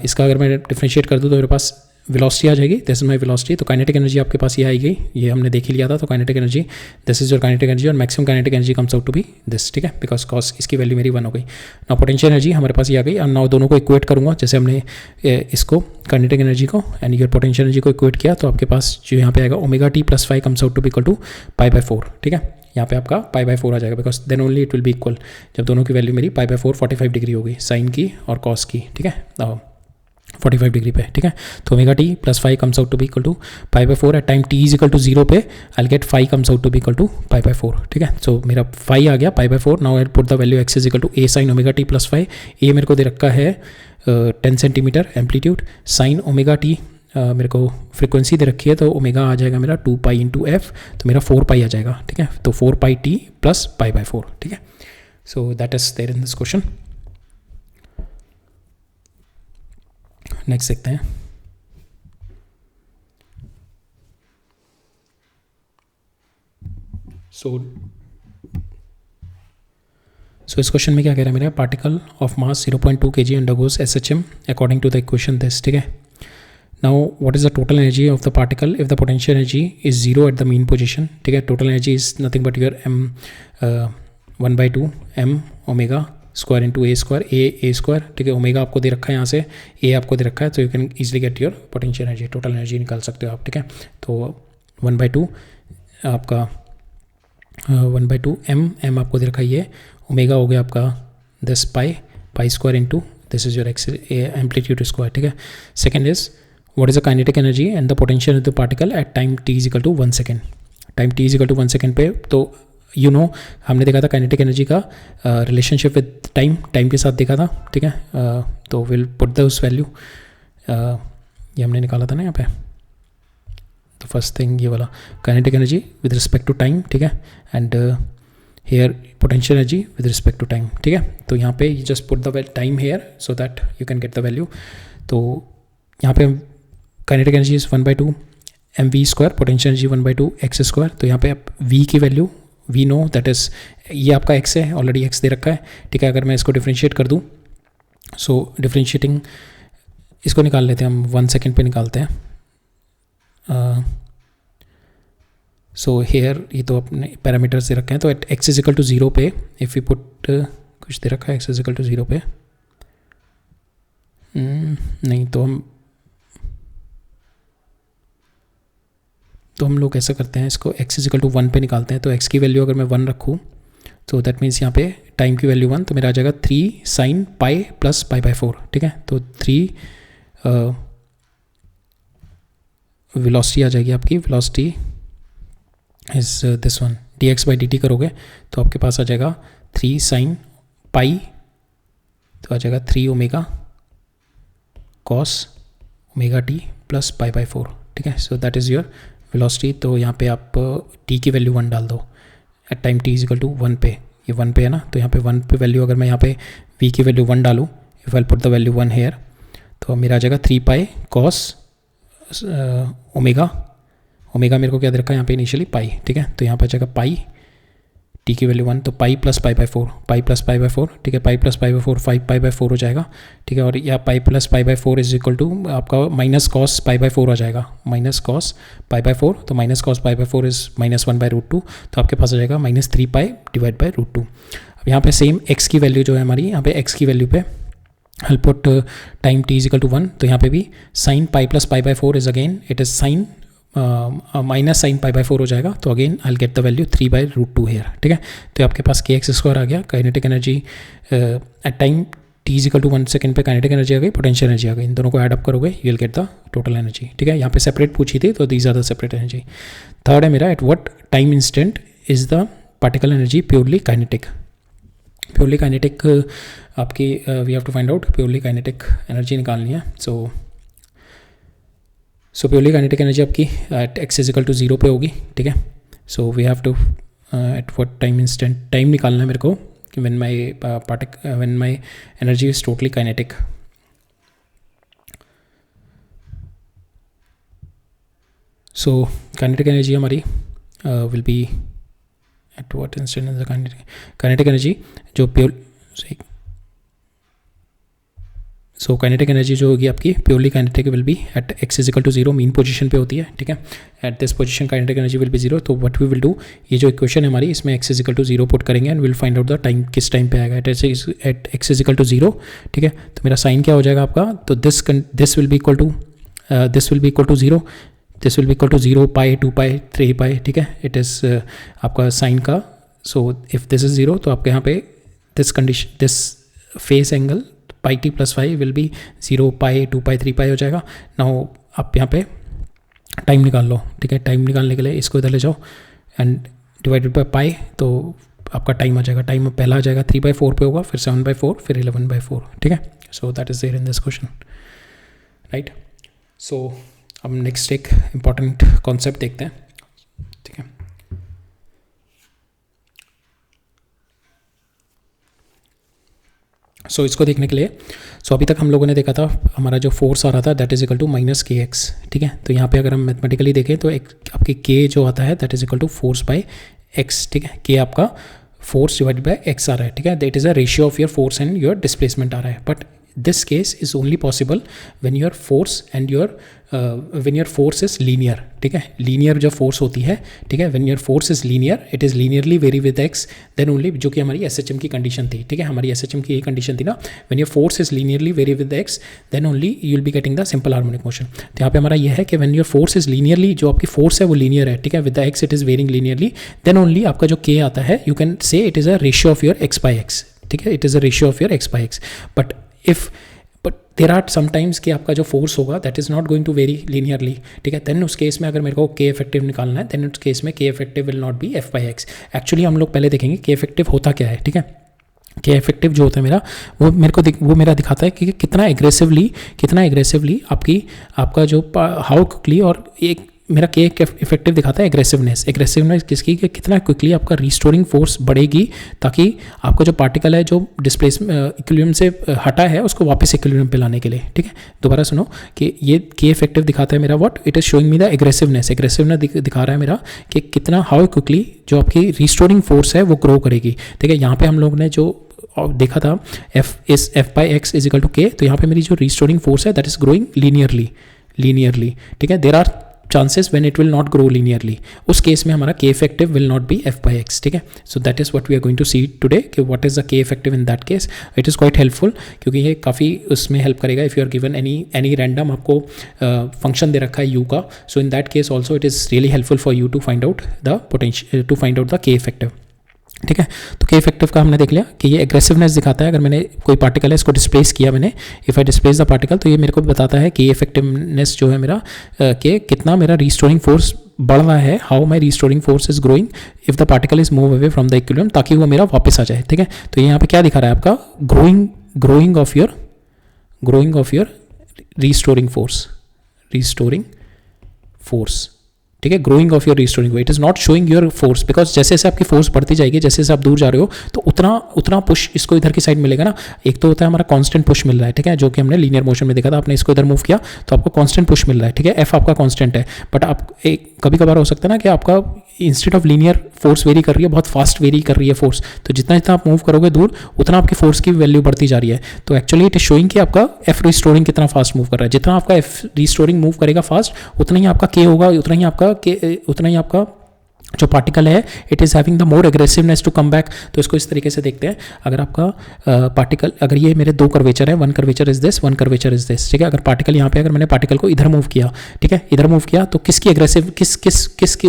इसका अगर मैं डिफरेंशिएट कर दूँ तो मेरे पास वेलोसिटी आ जाएगी, दिस इज माई वेलोसिटी. तो काइनेटिक एनर्जी आपके पास ये आएगी, ये हमने देख ही लिया था. तो kinetic energy, this is your kinetic energy, और maximum kinetic energy comes out to be this, ठीक है, बिकॉज कॉस इसकी वैल्यू मेरी 1 हो गई. नाउ पोटेंशियल एनर्जी हमारे पास ये आ गई. और नाउ दोनों को इक्वेट करूँगा, जैसे हमने इसको काइनेटिक एनर्जी को एंड योर पोटेंशियल एनर्जी को इक्वेट किया, तो आपके पास जो यहाँ पे आएगा omega T plus phi comes out to be equal to π/4, ठीक है. यहाँ पे आपका π/4 आ जाएगा, because then only it will be equal, जब दोनों की वैल्यू मेरी π/4 45 डिग्री होगी, साइन की और कॉस की, ठीक है, 45 डिग्री पे, ठीक है. तो omega T plus phi comes out to be equal to π/4 at time t is equal to 0 पे I get phi comes out to be equal to π/4, ठीक है. सो मेरा फाई आ गया π/4. Now I put the value x is equal to A sine omega T plus phi. A मेरे को दे रखा है 10 centimetre amplitude, sine omega t मेरे को फ्रीक्वेंसी दे रखी है, तो ओमेगा आ जाएगा मेरा 2 पाई इंटू एफ, तो मेरा 4 पाई आ जाएगा, ठीक है. तो 4 पाई टी प्लस π/4, ठीक है. So that is there in this question. Next देखते हैं. सो इस क्वेश्चन में क्या कह रहा है मेरा, particle of mass 0.2 kg undergoes SHM according to the equation this, ठीक है. Now what is the total energy of the particle if the potential energy is 0 at the mean position, ठीक है. Total energy is nothing but your m 1/2 m omega square into A square, A square, ठीक है. Omega आपको दे रखा है, यहाँ से ए आपको दे रखा है, तो you can easily get your potential energy, total energy निकाल सकते हो आप, ठीक है. तो 1/2 आपका 1/2 एम आपको दे रखा है ये, ओमेगा हो गया आपका this pi square into this is your X amplitude square, ठीक है। Second is what is the kinetic energy and the potential of the particle at time t is equal to 1 second. Time t is equal to 1 second पे तो हमने देखा था kinetic energy का relationship with time के साथ देखा था, ठीक है। तो विल पुट द उस वैल्यू, ये हमने निकाला था ना यहाँ पे, तो फर्स्ट थिंग ये वाला kinetic energy with respect to time, ठीक है, and here potential energy with respect to time, ठीक है। तो यहाँ पे you just put the time here so that you can get the value. तो यहाँ पे kinetic energy is 1/2 mv square, potential energy 1/2 x square. तो यहाँ पे आप v की value we know that is, ये आपका x है, ऑलरेडी x दे रखा है, ठीक है। अगर मैं इसको डिफ्रेंशिएट कर दूँ, सो डिफ्रेंशिएटिंग इसको निकाल लेते हैं हम, 1 सेकेंड पे निकालते हैं। सो हेयर ये तो अपने पैरामीटर्स दे रखे हैं, तो at x is equal to 0 पे इफ़ यू पुट, कुछ दे रखा है x इज इक्वल टू 0 पे, नहीं तो हम लोग ऐसा करते हैं, इसको x इज इक्वल टू 1 पे निकालते हैं। तो x की वैल्यू अगर मैं 1 रखूँ तो दैट मीन्स यहाँ पे टाइम की वैल्यू 1, तो मेरा आ जाएगा 3 sin पाई प्लस पाई/4, ठीक है। तो 3 वेलोसिटी आ जाएगी आपकी, velocity is this one, dx/dt करोगे तो आपके पास आ जाएगा 3 sin पाई, तो आ जाएगा 3 omega cos omega t plus pi, ठीक है। So that is your velocity. तो यहाँ पे आप t की वैल्यू 1 डाल दो at time t is equal to 1 पे, ये 1 पे है ना, तो यहाँ पे 1 पे वैल्यू, अगर मैं यहाँ पे v की वैल्यू 1 डालूँ, if I put the value 1 here, तो मेरा आ जाएगा 3 पाई cos ओमेगा मेरे को क्या दे रखा है यहाँ पे इनिशियली पाई, ठीक है। तो यहाँ पे आ जाएगा पाई, t की वैल्यू 1, तो पाई प्लस पाई/4, पाई प्लस पाई/4, ठीक है। पाई प्लस पाई/4 5 पाई/4 हो जाएगा, ठीक है। और या pi plus pi is equal to आपका माइनस कॉस पाई/4 आ जाएगा, माइनस कॉस पाई/4, तो माइनस कॉस पाई/4 इज -1/√2, तो आपके पास आ जाएगा -3 पाई डिवाइड बाई √2। अब यहाँ पे सेम x की वैल्यू जो है हमारी, यहाँ पे x की वैल्यू पे I'll put time t is equal to 1, तो यहाँ पे भी sine pi plus pi is again it is sine minus sine pi हो जाएगा, तो अगेन I get the value 3/√2 here, ठीक है। तो आपके पास kx स्क्वायर आ गया, kinetic energy at time t is equal to 1 second पे काइनेटिक एनर्जी आ गई, पोटेंशियल एनर्जी आ गई, इन दोनों को ऐड अप करोगे you will get the total energy, ठीक है। यहाँ पे सेपरेट पूछी थी, तो these are the separate energy. Third है मेरा, at what time instant is the particle energy purely kinetic. Purely kinetic आपकी we have to find out purely kinetic energy निकालनी है। सो प्योरली काइनेटिक एनर्जी आपकी at x is equal to 0 पे होगी, ठीक है। So we have to at what time instant, time निकालना है मेरे को कि when my energy is totally kinetic. So kinetic energy हमारी will be at what instant is the kinetic energy जो सो काइनेटिक एनर्जी जो होगी आपकी purely kinetic will be at x is equal to 0, mean position पे होती है, ठीक है। At this position kinetic energy will be 0, तो व्हाट वी विल डू, ये जो इक्वेशन है हमारी, इसमें x is equal to 0 put करेंगे and will find out the time, किस टाइम पे आएगा at x is equal to 0, ठीक है। तो मेरा साइन क्या हो जाएगा आपका, तो this will be equal to 0, this will be equal to 0 pi 2 pi 3 pi, ठीक है। इट इज़ आपका साइन का, सो इफ दिस इज 0 तो आपके यहाँ पे this condition, this face angle pi t plus 5 will be 0 pi 2 pi 3 पाई हो जाएगा। नाउ आप यहाँ पे टाइम निकाल लो, ठीक है। टाइम निकालने के लिए इसको इधर ले जाओ एंड डिवाइडेड बाई पाई, तो आपका टाइम आ जाएगा, टाइम पहला आ जाएगा 3/4 पे होगा, फिर 7/4, फिर 11/4, ठीक है। So that is there in this question, right. सो अब नेक्स्ट एक इम्पॉर्टेंट कॉन्सेप्ट देखते हैं, ठीक है। सो इसको देखने के लिए, सो अभी तक हम लोगों ने देखा था हमारा जो फोर्स आ रहा था that is equal to -kx, ठीक है। तो यहाँ पे अगर हम मैथमेटिकली देखें तो एक आपकी k जो आता है that is equal to force by x, ठीक है। k आपका फोर्स डिवाइडेड बाय x आ रहा है, ठीक है। That is a ratio of your force and your displacement आ रहा है, but this case is only possible when your force and your when your force is linear, ठीक है, लीनियर जब फोर्स होती है, ठीक है, when your force is linear, it is linearly vary with x, then only, जो कि हमारी SHM की कंडीशन थी, ठीक है, हमारी SHM की यही कंडीशन थी ना, when your force is linearly vary with x, then only you will be getting the simple harmonic motion. तो यहाँ पे हमारा ये है कि when your force is linearly, जो आपकी फोर्स है वो लीनियर है, ठीक है, with the x it is varying linearly, then only आपका जो k आता है you can say it is a ratio of your x by x, ठीक है, it is a ratio of your x by x. But there are sometimes कि आपका जो force होगा that is not going to very linearly, ठीक है, then उस case में अगर मेरे को के इफेक्टिव निकालना है, देन उस केस में के effective will not be F by x. Actually हम लोग पहले देखेंगे के इफेक्टिव होता क्या है, ठीक है. के इफेक्टिव जो होता है मेरा, वो मेरे को वो मेरा दिखाता है कि कितना एग्रेसिवली आपका जो हाउ क्विकली, और एक मेरा के इफेक्टिव दिखाता है एग्रेसिवनेस किसकी, कि कितना क्विकली आपका रिस्टोरिंग फोर्स बढ़ेगी ताकि आपका जो पार्टिकल है जो डिस्प्लेसमेंट इक्विलिब्रियम से हटा है उसको वापस इक्विलिब्रियम पे लाने के लिए, ठीक है. दोबारा सुनो कि ये के इफेक्टिव दिखाता है मेरा what, it is showing me the aggressiveness दिखा रहा है मेरा कि कितना हाउ क्विकली जो आपकी रिस्टोरिंग फोर्स है वो ग्रो करेगी, ठीक है. यहाँ पे हम लोग ने जो देखा था F by X is equal to K, तो यहाँ पे मेरी जो रिस्टोरिंग फोर्स है दैट इज ग्रोइंग लीनियरली, ठीक है. There are chances when it will not grow linearly, उस केस में हमारा K effective will not be F by x, ठीक है. So that is what we are going to see today कि what is the के effective in that case. It is quite helpful क्योंकि ये काफ़ी उसमें हेल्प करेगा if you are given any random आपको फंक्शन दे रखा है यू का. So in that case also it is really helpful for you to find out the potential, to find out the के इफेक्टिव, ठीक है. तो के इफेक्टिव का हमने देख लिया कि ये एग्रेसिवनेस दिखाता है. अगर मैंने कोई पार्टिकल है इसको डिस्प्लेस किया मैंने, if I displace the particle, तो ये मेरे को बताता है कि इफेक्टिवनेस जो है मेरा कि कितना मेरा रिस्टोरिंग फोर्स बढ़ रहा है, how my restoring force is growing if the particle is move away from the equilibrium, ताकि वो मेरा वापस आ जाए, ठीक है. तो ये यहाँ पे क्या दिखा रहा है आपका growing of your restoring force, ठीक है. Growing of your restoring, it is not showing your force, because जैसे जैसे आपकी फोर्स बढ़ती जाएगी, जैसे जैसे आप दूर जा रहे हो, तो उतना पुश इसको इधर की साइड मिलेगा ना. एक तो होता है हमारा कांस्टेंट पुश मिल रहा है, ठीक है, जो कि हमने लीनियर मोशन में देखा था. आपने इसको इधर मूव किया तो आपको कांस्टेंट पुश मिल रहा है, ठीक है, एफ आपका कांस्टेंट है. बट आप कभी कभार हो सकता है ना कि आपका instead of linear force very कर रही है, बहुत फास्ट वेरी कर रही है फोर्स, तो जितना जितना आप मूव करोगे दूर उतना आपकी फोर्स की वैल्यू बढ़ती जा रही है. तो एक्चुअली इट इज शोइंग कि आपका एफ रिस्टोरिंग कितना फास्ट मूव कर रहा है. जितना आपका एफ रिस्टोरिंग मूव करेगा फास्ट, उतना ही आपका के होगा, उतना ही आपका जो पार्टिकल है it is having the more aggressiveness to come back. तो इसको इस तरीके से देखते हैं. अगर आपका पार्टिकल, अगर ये मेरे दो कर्वेचर है, one curvature is this, one curvature is this, ठीक है. अगर पार्टिकल यहाँ पे, अगर मैंने पार्टिकल को इधर मूव किया, ठीक है, इधर मूव किया, तो किसकी एग्रेसिव किस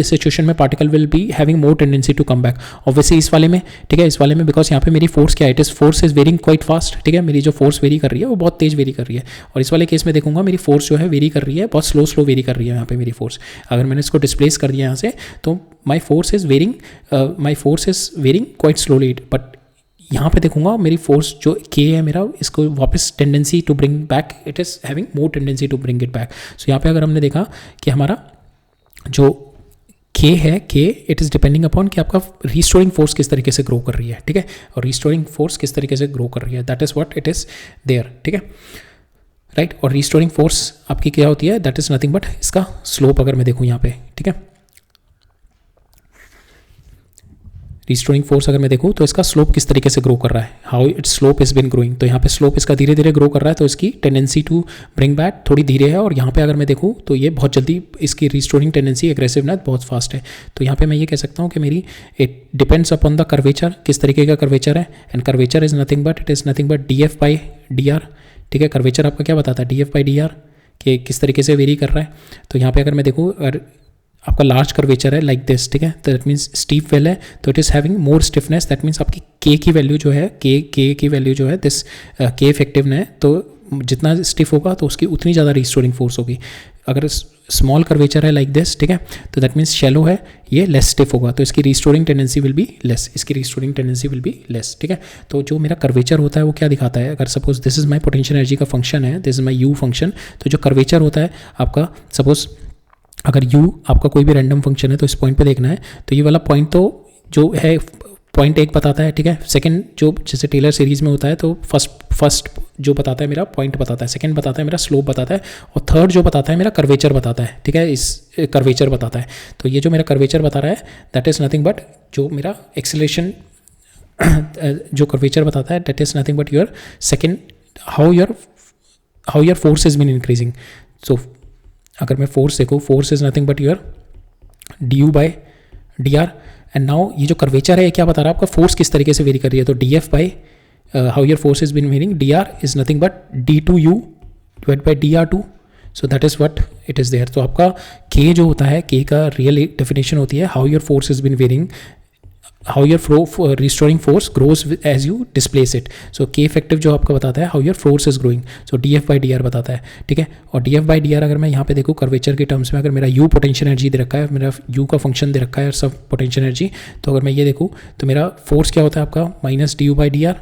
सिचुएशन में particle will be having more tendency to come back. Obviously इस वाले में, ठीक है, इस वाले में, बिकॉज यहाँ पे मेरी फोर्स क्या है, it is force is varying quite fast, ठीक है. मेरी जो फोर्स वेरी कर रही है वो बहुत तेज वेरी कर रही है. और इस वाले केस में देखूंगा मेरी फोर्स जो है वेरी कर रही है, बहुत स्लो वेरी कर रही है यहाँ पे मेरी फोर्स. अगर मैंने इसको डिस्प्लेस कर दिया यहाँ से, तो my force is varying quite slowly. But यहाँ पे देखूंगा मेरी फोर्स जो के है मेरा, इसको वापस tendency to bring back, it is having more tendency to bring it back. सो यहाँ पे अगर हमने देखा कि हमारा जो के है, के इट इज़ डिपेंडिंग अपॉन कि आपका रिस्टोरिंग फोर्स किस तरीके से ग्रो कर रही है, ठीक है, और रिस्टोरिंग फोर्स किस तरीके से ग्रो कर रही है, that is what it is there, ठीक है, राइट. और रिस्टोरिंग फोर्स आपकी क्या होती है, दैट इज़ नथिंग बट इसका स्लोप. अगर मैं देखूँ यहाँ पे, ठीक है, रिस्टोरिंग फोर्स अगर मैं देखूँ तो इसका स्लोप किस तरीके से ग्रो कर रहा है, how it's slope is been growing. तो यहाँ पे स्लोप इसका धीरे धीरे ग्रो कर रहा है, तो इसकी टेंडेंसी टू ब्रिंग बैक थोड़ी धीरे है. और यहाँ पे अगर मैं देखूँ तो ये बहुत जल्दी, इसकी रिस्टोरिंग टेंडेंसी एग्रेसिवनेस बहुत फास्ट है. तो यहाँ पे मैं ये कह सकता हूँ कि मेरी it depends upon the curvature, किस तरीके का कर्वेचर है. And curvature is nothing but, it is nothing but D F by D R, ठीक है. कर्वेचर आपका क्या बताता है, D F by D R, कि किस तरीके से वेरी कर रहा है. तो यहाँ पे अगर मैं देखूँ, अगर आपका लार्ज कर्वेचर है लाइक दिस, ठीक है, तो दैट मीन्स स्टीप वेल है, तो it is having more stiffness. That means आपकी के की वैल्यू जो है, के की वैल्यू जो है दिस के इफेक्टिव है, तो जितना स्टिफ होगा तो उसकी उतनी ज़्यादा रिस्टोरिंग फोर्स होगी. अगर स्मॉल कर्वेचर है लाइक दिस, ठीक है, तो दैट मीन्स शैलो है, ये लेस स्टिफ होगा, तो इसकी restoring tendency will be less, ठीक है. तो जो मेरा कर्वेचर होता है वो क्या दिखाता है, अगर suppose this is my potential energy का फंक्शन है, this is my you function, तो जो कर्वेचर होता है आपका, सपोज अगर u आपका कोई भी रैंडम फंक्शन है तो इस पॉइंट पे देखना है, तो ये वाला पॉइंट तो जो है पॉइंट 1 बताता है, ठीक है. सेकंड जो जैसे टेलर सीरीज में होता है, तो फर्स्ट जो बताता है मेरा पॉइंट बताता है, सेकंड बताता है मेरा स्लोप बताता है, और थर्ड जो बताता है मेरा कर्वेचर बताता है, ठीक है, इस कर्वेचर बताता है. तो ये जो मेरा कर्वेचर बता रहा है दैट इज़ नथिंग बट, जो मेरा एक्सेलरेशन जो कर्वेचर बताता है that is nothing but your second how your force is been increasing. So अगर मैं फोर्स देखूँ, force is nothing but your d U by D r. And now ये जो कर्वेचर है, क्या बता रहा है आपका फोर्स किस तरीके से वेरी कर रही है. तो D F by how your force is been varying, D R is nothing but D two U divide by D R two. So that is what it is there. तो आपका के जो होता है, के का रियल डेफिनेशन होती है how your force is been varying, how your restoring force grows as you displace it. So k effective जो आपका बताता है how your force is growing. So d F by D r बताता है. ठीक है. और d F by D R अगर मैं यहाँ पे देखूँ कर्वेचर के टर्म्स में, अगर मेरा यू पोटेंशियल एनर्जी दे रखा है, मेरा यू का फंक्शन दे रखा है सब पोटेंशियल एनर्जी, तो अगर मैं ये देखूँ तो मेरा फोर्स क्या होता है आपका minus D U by D R.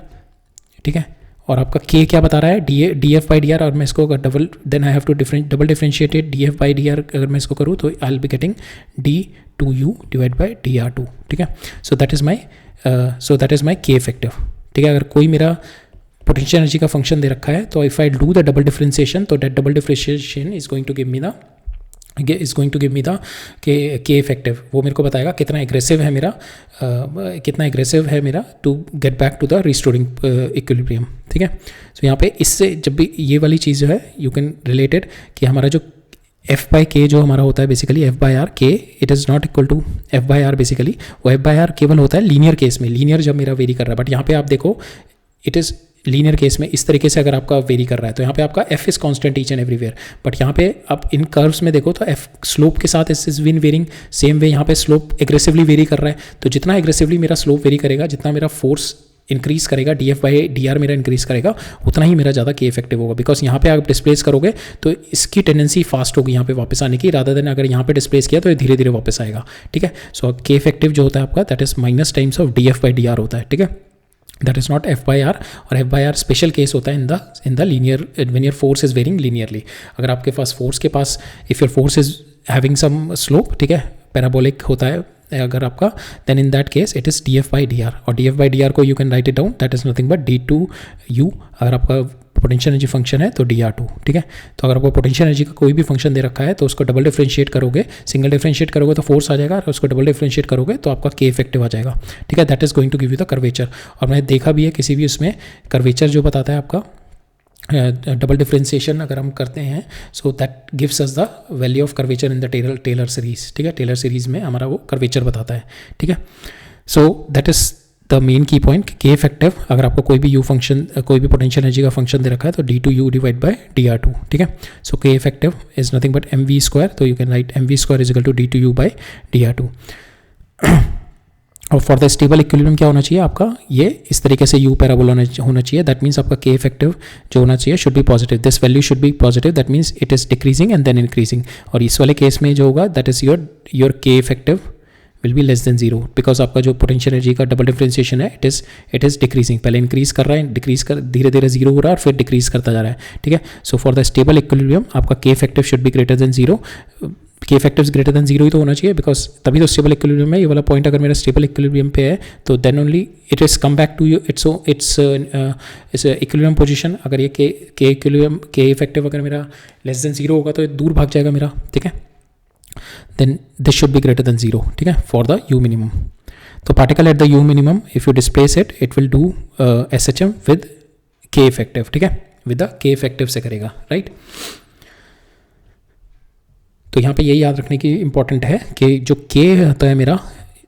ठीक है. और आपका के क्या बता रहा है, D F by D R. और मैं इसको अगर then I have to double differentiated D F by D R अगर मैं इसको करूँ तो I will be getting D two U divide by D R two. ठीक है. सो दैट इज़ माई के इफेक्टिव. ठीक है. अगर कोई मेरा पोटेंशियल एनर्जी का फंक्शन दे रखा है, तो if I do the double differentiation, तो that double differentiation is going to give me the के इफेक्टिव. वो मेरे को बताएगा कितना एग्रेसिव है मेरा to get back to the restoring equilibrium. ठीक है. सो यहाँ पे इससे जब भी ये वाली चीज़ जो है यू कैन रिलेटेड कि हमारा जो एफ बाई के जो हमारा होता है basically F by R, K it is not equal to F by R. Basically वो एफ बाई आर केवल होता है लीनियर केस में, लीनियर जब मेरा वेरी कर रहा है. बट यहाँ पे आप देखो इट इज़ लीनियर केस में इस तरीके से अगर आपका वेरी कर रहा है, तो यहाँ पे आपका F is constant each and everywhere. But यहाँ पे आप इन कर्व्स में देखो तो एफ स्लोप के साथ is been varying same way. यहाँ पे स्लोप एग्रेसिवली वेरी कर रहा है, तो जितना एग्रेसिवली मेरा स्लोप वेरी करेगा, जितना मेरा फोर्स इंक्रीज करेगा, D F by D R मेरा इंक्रीज करेगा, उतना ही मेरा ज़्यादा के इफेक्टिव होगा. बिकॉज यहाँ पे आप डिस्प्लेस करोगे तो इसकी टेंडेंसी फास्ट होगी यहाँ पे वापस आने की, रादर देन अगर यहाँ पे डिस्प्लेस किया तो ये धीरे धीरे वापस आएगा. ठीक है. सो के इफेक्टिव जो होता है आपका that is minus times of d F by D r होता है. ठीक है. That is not F by r. और F by r special case होता है in the linear when your force is varying linearly. अगर आपके पास फोर्स के पास if your force is having some slope, ठीक है, पैराबोलिक होता है अगर आपका, then in that case it is d F by D R. और d F by D r को you can write it down, that is nothing but D two U. अगर आपका पोटेंशियल एनर्जी फंक्शन है तो D R two. ठीक है. तो अगर आपको पोटेंशियल एनर्जी का कोई भी फंक्शन दे रखा है तो उसको डबल डिफरेंशिएट करोगे, सिंगल डिफरेंशिएट करोगे तो फोर्स आ जाएगा, और उसको डबल डिफरेंशिएट करोगे तो आपका के इफेक्टिव आ जाएगा. ठीक है. That is going to give you the curvature. और मैंने देखा भी है किसी भी उसमें कर्वेचर जो बताता है आपका डबल डिफरेंशिएशन अगर हम करते हैं, so that gives us the value of curvature in the Taylor series. ठीक है. टेलर सीरीज में हमारा वो कर्वेचर बताता है. ठीक है. So that is the main key point. K effective अगर आपको कोई भी यू फंक्शन, कोई भी पोटेंशियल एनर्जी का फंक्शन दे रखा है तो d two U divide by D R two. ठीक है. So k effective is nothing but m v square. तो you can write m v square is equal to d two U by D R two. और for the stable equilibrium क्या होना चाहिए आपका, ये इस तरीके से यू पैराबोला होना चाहिए. दैट मीन्स आपका के इफेक्टिव जो होना चाहिए should be positive. This value should be positive. That means it is decreasing and then increasing. और इस वाले केस में जो होगा दैट इज योर के effective will be less than zero. Because आपका जो पोटेंशियल एनर्जी का डबल डिफरेंशिएशन है इट इज डिक्रीजिंग. पहले इंक्रीज कर रहा है, डिक्रीज कर धीरे धीरे जीरो हो रहा है और फिर डिक्रीज करता जा रहा है. ठीक है. So for the stable equilibrium आपका के effective should be greater than zero. के इफेक्टिव ग्रेटर देन जीरो ही तो होना चाहिए, बिकॉज तभी तो स्टेबल इक्विलिब्रियम में ये वाला पॉइंट अगर मेरा स्टेबल इक्विलिब्रियम पे है तो then only it is come back to its equilibrium position. अगर ये के इक्विलिब्रियम के इफेक्टिव अगर मेरा लेस देन जीरो होगा तो ये दूर भाग जाएगा मेरा. ठीक है. Then this should be greater than zero. ठीक है. For the U minimum. तो particle at the U minimum if you displace it will do S H M with k effective. ठीक है. विद द के इफेक्टिव से करेगा. Right. तो यहाँ पे यही याद रखने की इंपॉर्टेंट है कि जो के होता है मेरा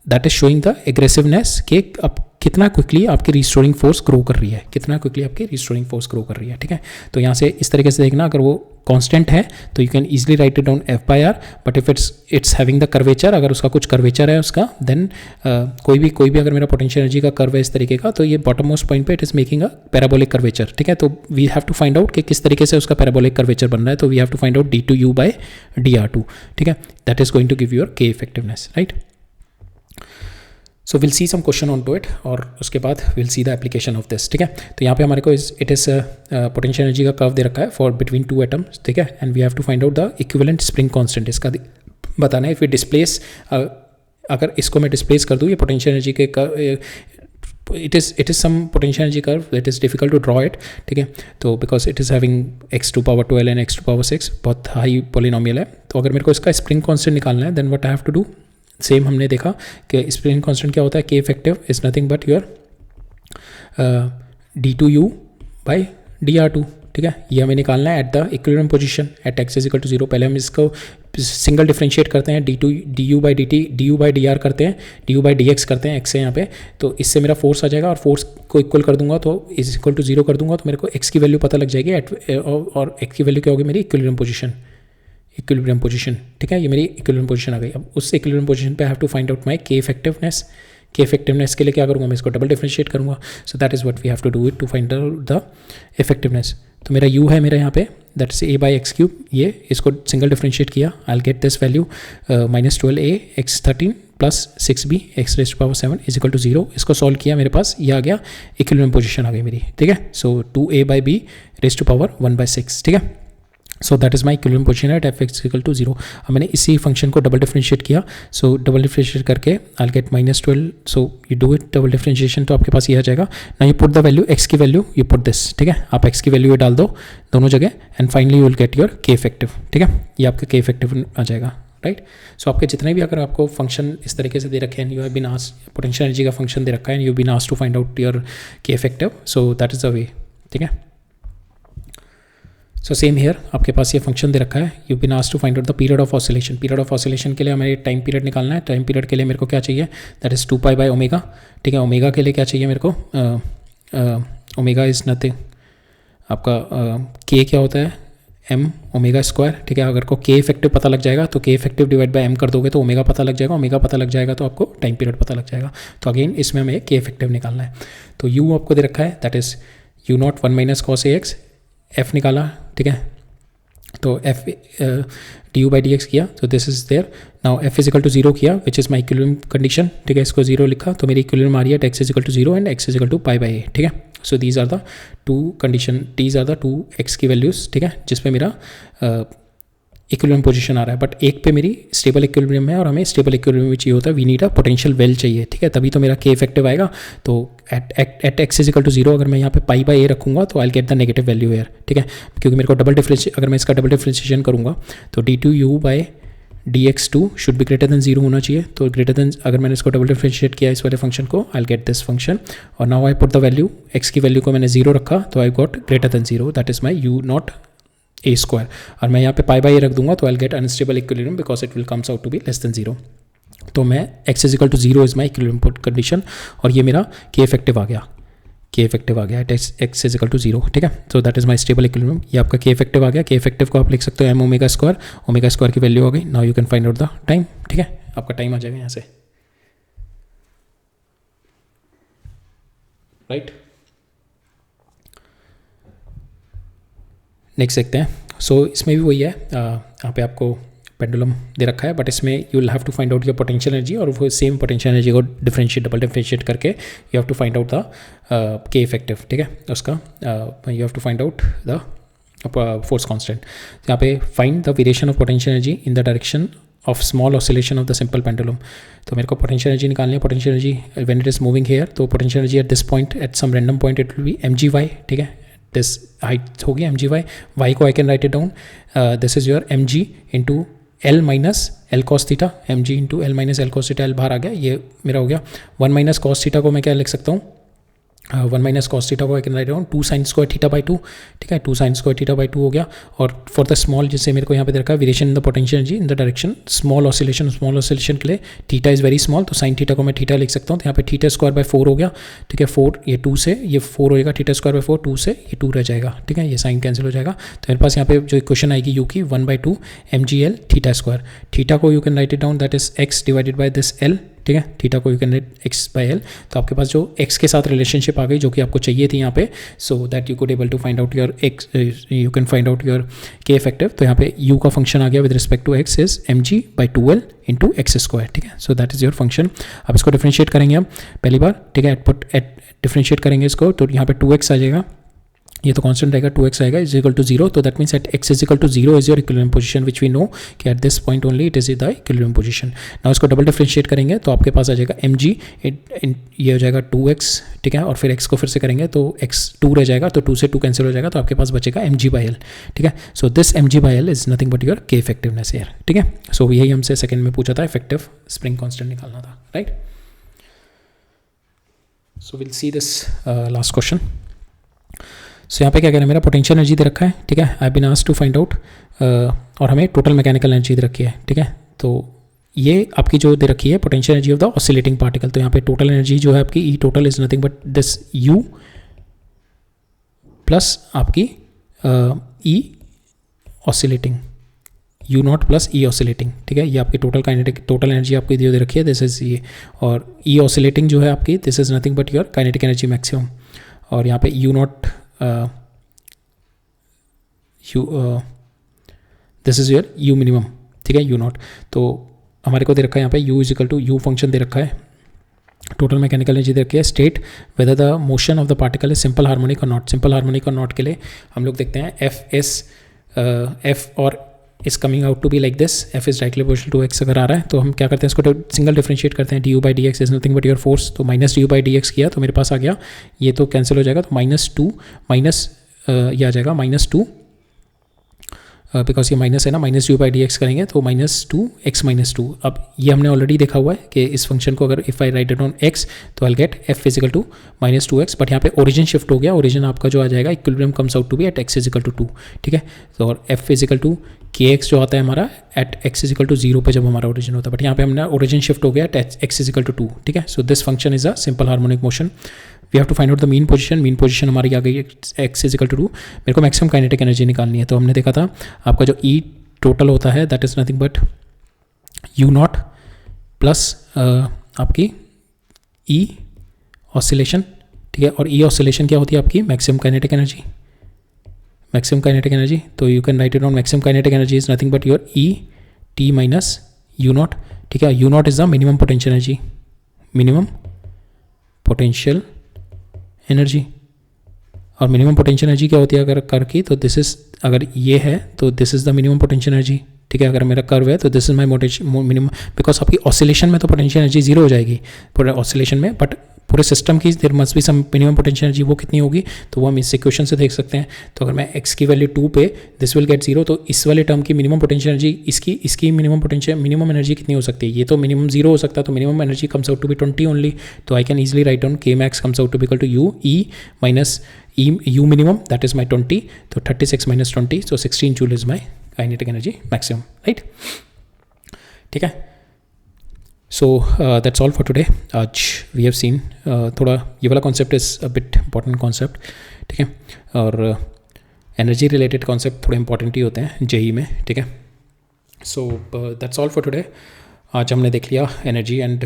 that is showing the aggressiveness के अब कितना क्विकली आपकी रिस्टोरिंग फोर्स ग्रो कर रही है, कितना क्विकली आपकी रिस्टोरिंग फोर्स ग्रो कर रही है. ठीक है. तो यहाँ से इस तरीके से देखना, अगर वो कांस्टेंट है तो you can easily write it down F by R. But if it's having the curvature, अगर उसका कुछ कर्वेचर है उसका, देन कोई भी अगर मेरा पोटेंशियल एनर्जी का कर्व है इस तरीके का, तो ये बॉटम मोस्ट पॉइंट पे it is making a parabolic curvature. ठीक है. तो we have to find out कि किस तरीके से उसका पैराबोलिक कर्वेचर बन रहा है. तो we have to find out d two U by D R two. ठीक है. That is going to give your k effectiveness. Right. So will see some question on to it और उसके बाद will see the application of this. ठीक है. तो यहाँ पे हमारे को इट इज़ पोटेंशियल एनर्जी का कर्व दे रखा है फॉर बिटवीन टू एटम्स. ठीक है. And we have to find out the equivalent spring constant. इसका बताना है इफ यू डिस्प्लेस, अगर इसको मैं डिस्प्लेस कर दूँ ये पोटेंशियल एनर्जी के it is some potential energy curve that is difficult to draw it. ठीक है. तो because it is having x to power 12 and x to power 6 बहुत हाई पोलिनोमियल है. तो अगर मेरे को इसका स्प्रिंग कांस्टेंट निकालना है then what I have to do, same हमने देखा कि स्प्रिंग कांस्टेंट क्या होता है, K effective is nothing but your D two U by dr2, ठीक है, ये हमें निकालना है at the equilibrium position at x is equal to 0। पहले हम इसको सिंगल डिफरेंशिएट करते हैं, du by dt, du by dr करते हैं, du बाई dx करते हैं, x है यहाँ पे, तो इससे मेरा फोर्स आ जाएगा और फोर्स को इक्वल कर दूंगा तो इज इक्वल टू 0 कर दूंगा तो मेरे को x की वैल्यू पता लग जाएगी और x की वैल्यू क्या होगी मेरी इक्विलिब्रियम पोजीशन, ठीक है, ये मेरी इक्विलिब्रियम पोजीशन आ गई। अब उस इक्विलिब्रियम पोजीशन पे I have to find out my K effectiveness के लिए क्या करूँगा मैं इसको डबल डिफरेंशिएट करूँगा। So that is what we have to do it to find out the effectiveness. तो मेरा u है मेरा यहाँ पे that is a by X cube, ये इसको सिंगल डिफरेंशिएट किया, I get this value -12a x13 plus 6b x raise to power 7 is equal to 0। इसको सॉल्व किया, मेरे पास ये आ गया, इक्विलिब्रियम पोजीशन आ गई मेरी, ठीक है। So 2a by b raise to power 1/6, ठीक है। So that is my equilibrium position at f is equal to 0। अब मैंने इसी फंक्शन को डबल डिफरेंशिएट किया, सो डबल डिफरेंशिएट करके I get -12, so you do it double differentiation तो आपके पास ये आ जाएगा ना, you put the value x की वैल्यू, यू पुट दिस, ठीक है, आप x की वैल्यू ये डाल दो दोनों जगह and finally you will get your के इफेक्टिव, ठीक है, ये आपका के इफेक्टिव आ जाएगा, राइट। सो आपके जितने भी अगर आपको फंक्शन इस तरीके से दे रखे हैं, you have been asked potential energy का फंक्शन दे रखा है, you been asked to find out your के effective, so that is the way, ठीक है। सो सेम हेयर आपके पास ये फंक्शन दे रखा है, you been asked to find out the period of oscillation. Period of oscillation के लिए हमें टाइम पीरियड निकालना है, टाइम पीरियड के लिए मेरे को क्या चाहिए, that is 2 pi by omega, ठीक है। ओमेगा के लिए क्या चाहिए मेरे को, ओमेगा इज़ नथिंग, आपका के क्या होता है m ओमेगा स्क्वायर, ठीक है। अगर को के इफेक्टिव पता लग जाएगा तो के इफेक्टिव डिवाइड बाय m कर दोगे तो ओमेगा पता लग जाएगा, ओमेगा पता लग जाएगा तो आपको टाइम पीरियड पता लग जाएगा। तो अगेन इसमें हमें के इफेक्टिव निकालना है, तो u आपको दे रखा है that is u0 1 minus cos ax, f निकाला, ठीक है, तो f du बाई dx किया, तो this is there. Now f is equal to 0 किया which is my equilibrium condition, ठीक है, इसको 0 लिखा तो मेरी इक्विलिब्रियम आ रही है x is equal to 0 and x is equal to pi by a, ठीक है। So these are the two condition, these are the two x की वैल्यूज़, ठीक है, जिस पे मेरा इक्विलिब्रियम पोजीशन आ रहा है, बट एक पे मेरी स्टेबल इक्विलिब्रियम है और हमें स्टेबल इक्विलिब्रियम में चाहिए होता है, we need a potential well चाहिए, ठीक है, तभी तो मेरा के इफेक्टिव आएगा। तो at x is equal to 0 अगर मैं यहाँ पे पाई बाई ए रखूँगा तो I get the negative value here, ठीक है, क्योंकि मेरे को डबल डिफरेंशिएट, अगर मैं इसका डबल डिफरेंशिएशन करूँगा तो d2u by dx2 should be greater then 0 होना चाहिए, तो ग्रेटर देन, अगर मैंने इसको डबल डिफरेंशिएट किया इस वाले फंक्शन को, आई गेट दिस फंक्शन, और now I put the value, x की वैल्यू को मैंने 0 रखा तो I got greater than 0, that is my u0 a square, और मैं यहाँ पे पाई बाई ए रख दूंगा तो I get unstable equilibrium because it will comes out to be less than 0। तो मैं x is equal to 0 is my equilibrium condition, और ये मेरा के इफेक्टिव आ गया, के इफेक्टिव आ गया at x is equal to 0, ठीक है। So that is my stable equilibrium, ये आपका के इफेक्टिव आ गया। के इफेक्टिव को आप लिख सकते हो m ओमेगा स्क्वायर की वैल्यू आ गई। Now you can find out the time, ठीक है, आपका टाइम आ जाएगा यहाँ से, राइट। नेक्स्ट देखते हैं। सो इसमें भी वही है, यहाँ पे आपको पेंडुलम दे रखा है, बट इसमें you will have to find out your potential energy, और वो सेम पोटेंशियल एनर्जी को डबल डिफरेंशिएट करके you have to find out the के इफेक्टिव, ठीक है, उसका you have to find out the force constant. यहाँ पे find the variation of potential energy in the direction of small oscillation of the simple pendulum. तो मेरे को potential energy निकालनी है, potential energy when it is moving here, तो potential energy at this point at some random point it will be mgy, ठीक है, this height होगी mgy, y को I can write it down, this is your mg into L minus L cos theta, mg into L minus L cos theta, L बाहर आ गया, ये मेरा हो गया 1 माइनस कॉस थीटा को मैं क्या लिख सकता हूँ, 1 माइनस कॉस थीटा को I can write down 2 sine square theta by 2, ठीक है, 2 साइन स्क्वायर थीटा बाई 2 हो गया। और फॉर द स्मॉल, जिससे मेरे को यहाँ पे दे रखा है variation in the potential energy in the direction small oscillation के लिए थीटा इज़ वेरी स्मॉल, तो साइन थीटा को मैं थीटा लिख सकता हूँ, तो यहाँ पे थीटा स्क्वायर बाई 4 हो गया, ठीक है, 4 ये 2 से ये 4 होएगा, थीटा स्क्वायर बाई 4 2 से ये 2 रह जाएगा, ठीक है, ये साइन कैंसिल हो जाएगा। तो मेरे पास यहाँ पे जो इक्वेशन आएगी यू की 1/2 mgl थीटा स्क्वायर, थीटा को you can write it down that is x divided by this l, ठीक है, थीटा को you can right x by l। तो आपके पास जो x के साथ रिलेशनशिप आ गई जो कि आपको चाहिए थी यहाँ पे, so that you could able to find out your x, you can find out your के इफेक्टिव। तो यहाँ पे u का फंक्शन आ गया with respect to x is mg by 2l into x square, ठीक है, so that is your function. अब इसको डिफरेंशिएट करेंगे हम पहली बार, ठीक है, डिफरेंशिएट करेंगे इसको, तो यहाँ पे 2x आ जाएगा, ये तो कांस्टेंट रहेगा, 2x आएगा इज इक्वल टू 0, तो that means at x is equal to 0 is your equilibrium position which we know कि at this point only it is the equilibrium position. Now इसको डबल डिफरेंशिएट करेंगे तो आपके पास आ जाएगा mg, ये हो जाएगा 2x, ठीक है, और फिर x को फिर से करेंगे तो x 2 रह जाएगा, तो 2 से 2 कैंसिल हो जाएगा, तो आपके पास बचेगा mg बाई l, ठीक है। So this mg by l is nothing but your k effectiveness here, ठीक है। सो यही हमसे सेकंड में पूछा था, इफेक्टिव स्प्रिंग कांस्टेंट निकालना था, right. So will see this last question. So यहाँ पे क्या कह रहा है, मेरा पोटेंशियल एनर्जी दे रखा है, ठीक है, I been asked to find out, और हमें टोटल मैकेनिकल एनर्जी दे रखी है, ठीक है। तो ये आपकी जो दे रखी है potential energy of the oscillating particle, तो यहाँ पे टोटल एनर्जी जो है आपकी E total is nothing but this U plus आपकी E oscillating, U naught plus E oscillating, ठीक है। ये आपकी टोटल काइनेटिक टोटल एनर्जी आपकी दे रखी है, दिस इज ये, और ई ऑसिलेटिंग जो है आपकी this is nothing but your kinetic energy maximum, और यहाँ पे you naught you this is your U minimum, ठीक है, यू नॉट। तो हमारे को दे रखा है यहाँ पे u is equal to U function दे रखा है, टोटल मैकेनिकल एनर्जी दे रखी है, state whether the motion of the particle is simple harmonic or not. Simple harmonic or not के लिए हम लोग देखते हैं एफ और is coming out to be like this, F is directly proportional to X अगर आ रहा है तो हम क्या करते हैं, इसको सिंगल डिफरेंशिएट करते हैं, D U by D X is nothing but your force, तो minus D U by D X किया तो मेरे पास आ गया, ये तो कैंसिल हो जाएगा, तो -2 माइनस ये आ जाएगा -2, बिकॉज ये माइनस है ना, minus you by D x करेंगे तो -2 x -2। अब ये हमने ऑलरेडी देखा हुआ है कि इस फंक्शन को अगर if I write it on x तो I get f is equal to -2x, but यहाँ पे ओरिजिन शिफ्ट हो गया, ओरिजिन आपका जो आ जाएगा equilibrium comes out to be at x is equal to 2, ठीक है। तो और f इजिकल टू kx जो आता है हमारा एट x इजिकल टू 0 पे जब हमारा ओरिजिन होता है, बट यहाँ पे हमने ओरिजिन शिफ्ट हो गया एट x इजिकल टू 2, ठीक है। So this function is a simple harmonic motion. We have to find out the mean position, mean position हमारी आ गई x इजिकल टू 2, मेरे को मैक्सिमम काइनेटिक एनर्जी निकालनी है, तो हमने देखा था आपका जो ई टोटल होता है that is nothing but you naught plus आपकी ई ऑसिलेशन, ठीक है, और ई ऑसिलेशन क्या होती है आपकी maximum kinetic energy, maximum kinetic energy, तो you can write it on maximum kinetic energy is nothing but your E T minus U not, ठीक है। U naught is the minimum potential energy, minimum potential energy, और minimum potential energy क्या होती है अगर curve की, तो this is अगर ये है तो this is the minimum potential energy, ठीक है। अगर मेरा कर्व है तो this is my minimum, because आपकी ऑसिलेशन में तो पोटेंशियल एनर्जी जीरो हो जाएगी पूरे ऑसिलेशन में, बट पूरे सिस्टम की there must be some minimum potential energy, वो कितनी होगी तो वो हम इस इक्वेशन से देख सकते हैं। तो अगर मैं x की वैल्यू 2 पे दिस विल गेट 0, तो इस वाले टर्म की मिनिमम पोटेंशियल एनर्जी इसकी मिनिमम पोटेंशियल मिनिमम एनर्जी कितनी हो सकती है, ये तो मिनिमम 0 हो सकता है, तो minimum energy comes out to be 20 only, तो I can easily write on k max comes out to be equal to u e minus u minimum that is my 20, तो 36 minus 20, so 16 joule is my kinetic energy maximum, right, ठीक है। so that's all for today। आज we have seen थोड़ा ये वाला concept is a bit important concept, ठीक है, और energy related concept थोड़े important ही होते हैं जेई में, ठीक है। so that's all for today। आज हमने देख लिया एनर्जी एंड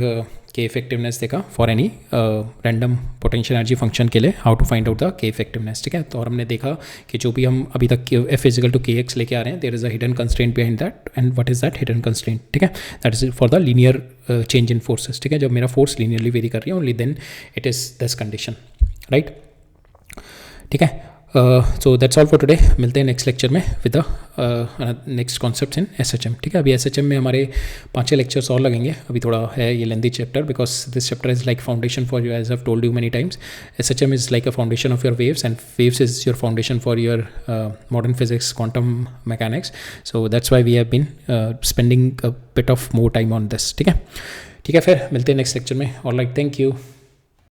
के इफेक्टिवनेस देखा for any random potential energy function के लिए, how to find out the k effectiveness, ठीक है। तो और हमने देखा कि जो भी हम अभी तक F is equal to k x लेके आ रहे हैं, there is a hidden constraint behind that, and what is that hidden constraint, ठीक है, that is for the linear change in forces, ठीक है। जब मेरा फोर्स लीनियरली वेरी कर रही है only then it is this condition, right, ठीक है। So that's all for today, मिलते हैं नेक्स्ट लेक्चर में with the next concepts in SHM, ठीक है। अभी एसएचएम में हमारे 5-6 लेक्चर्स और लगेंगे, अभी थोड़ा है ये lengthy chapter, because this chapter is like foundation for you, as I have told you many times. SHM is like a foundation of your waves, and waves is your foundation for your modern physics, quantum mechanics, so that's why we have been spending a bit of more time on this, ठीक है। ठीक है, फिर मिलते हैं next lecture में। Alright, thank you.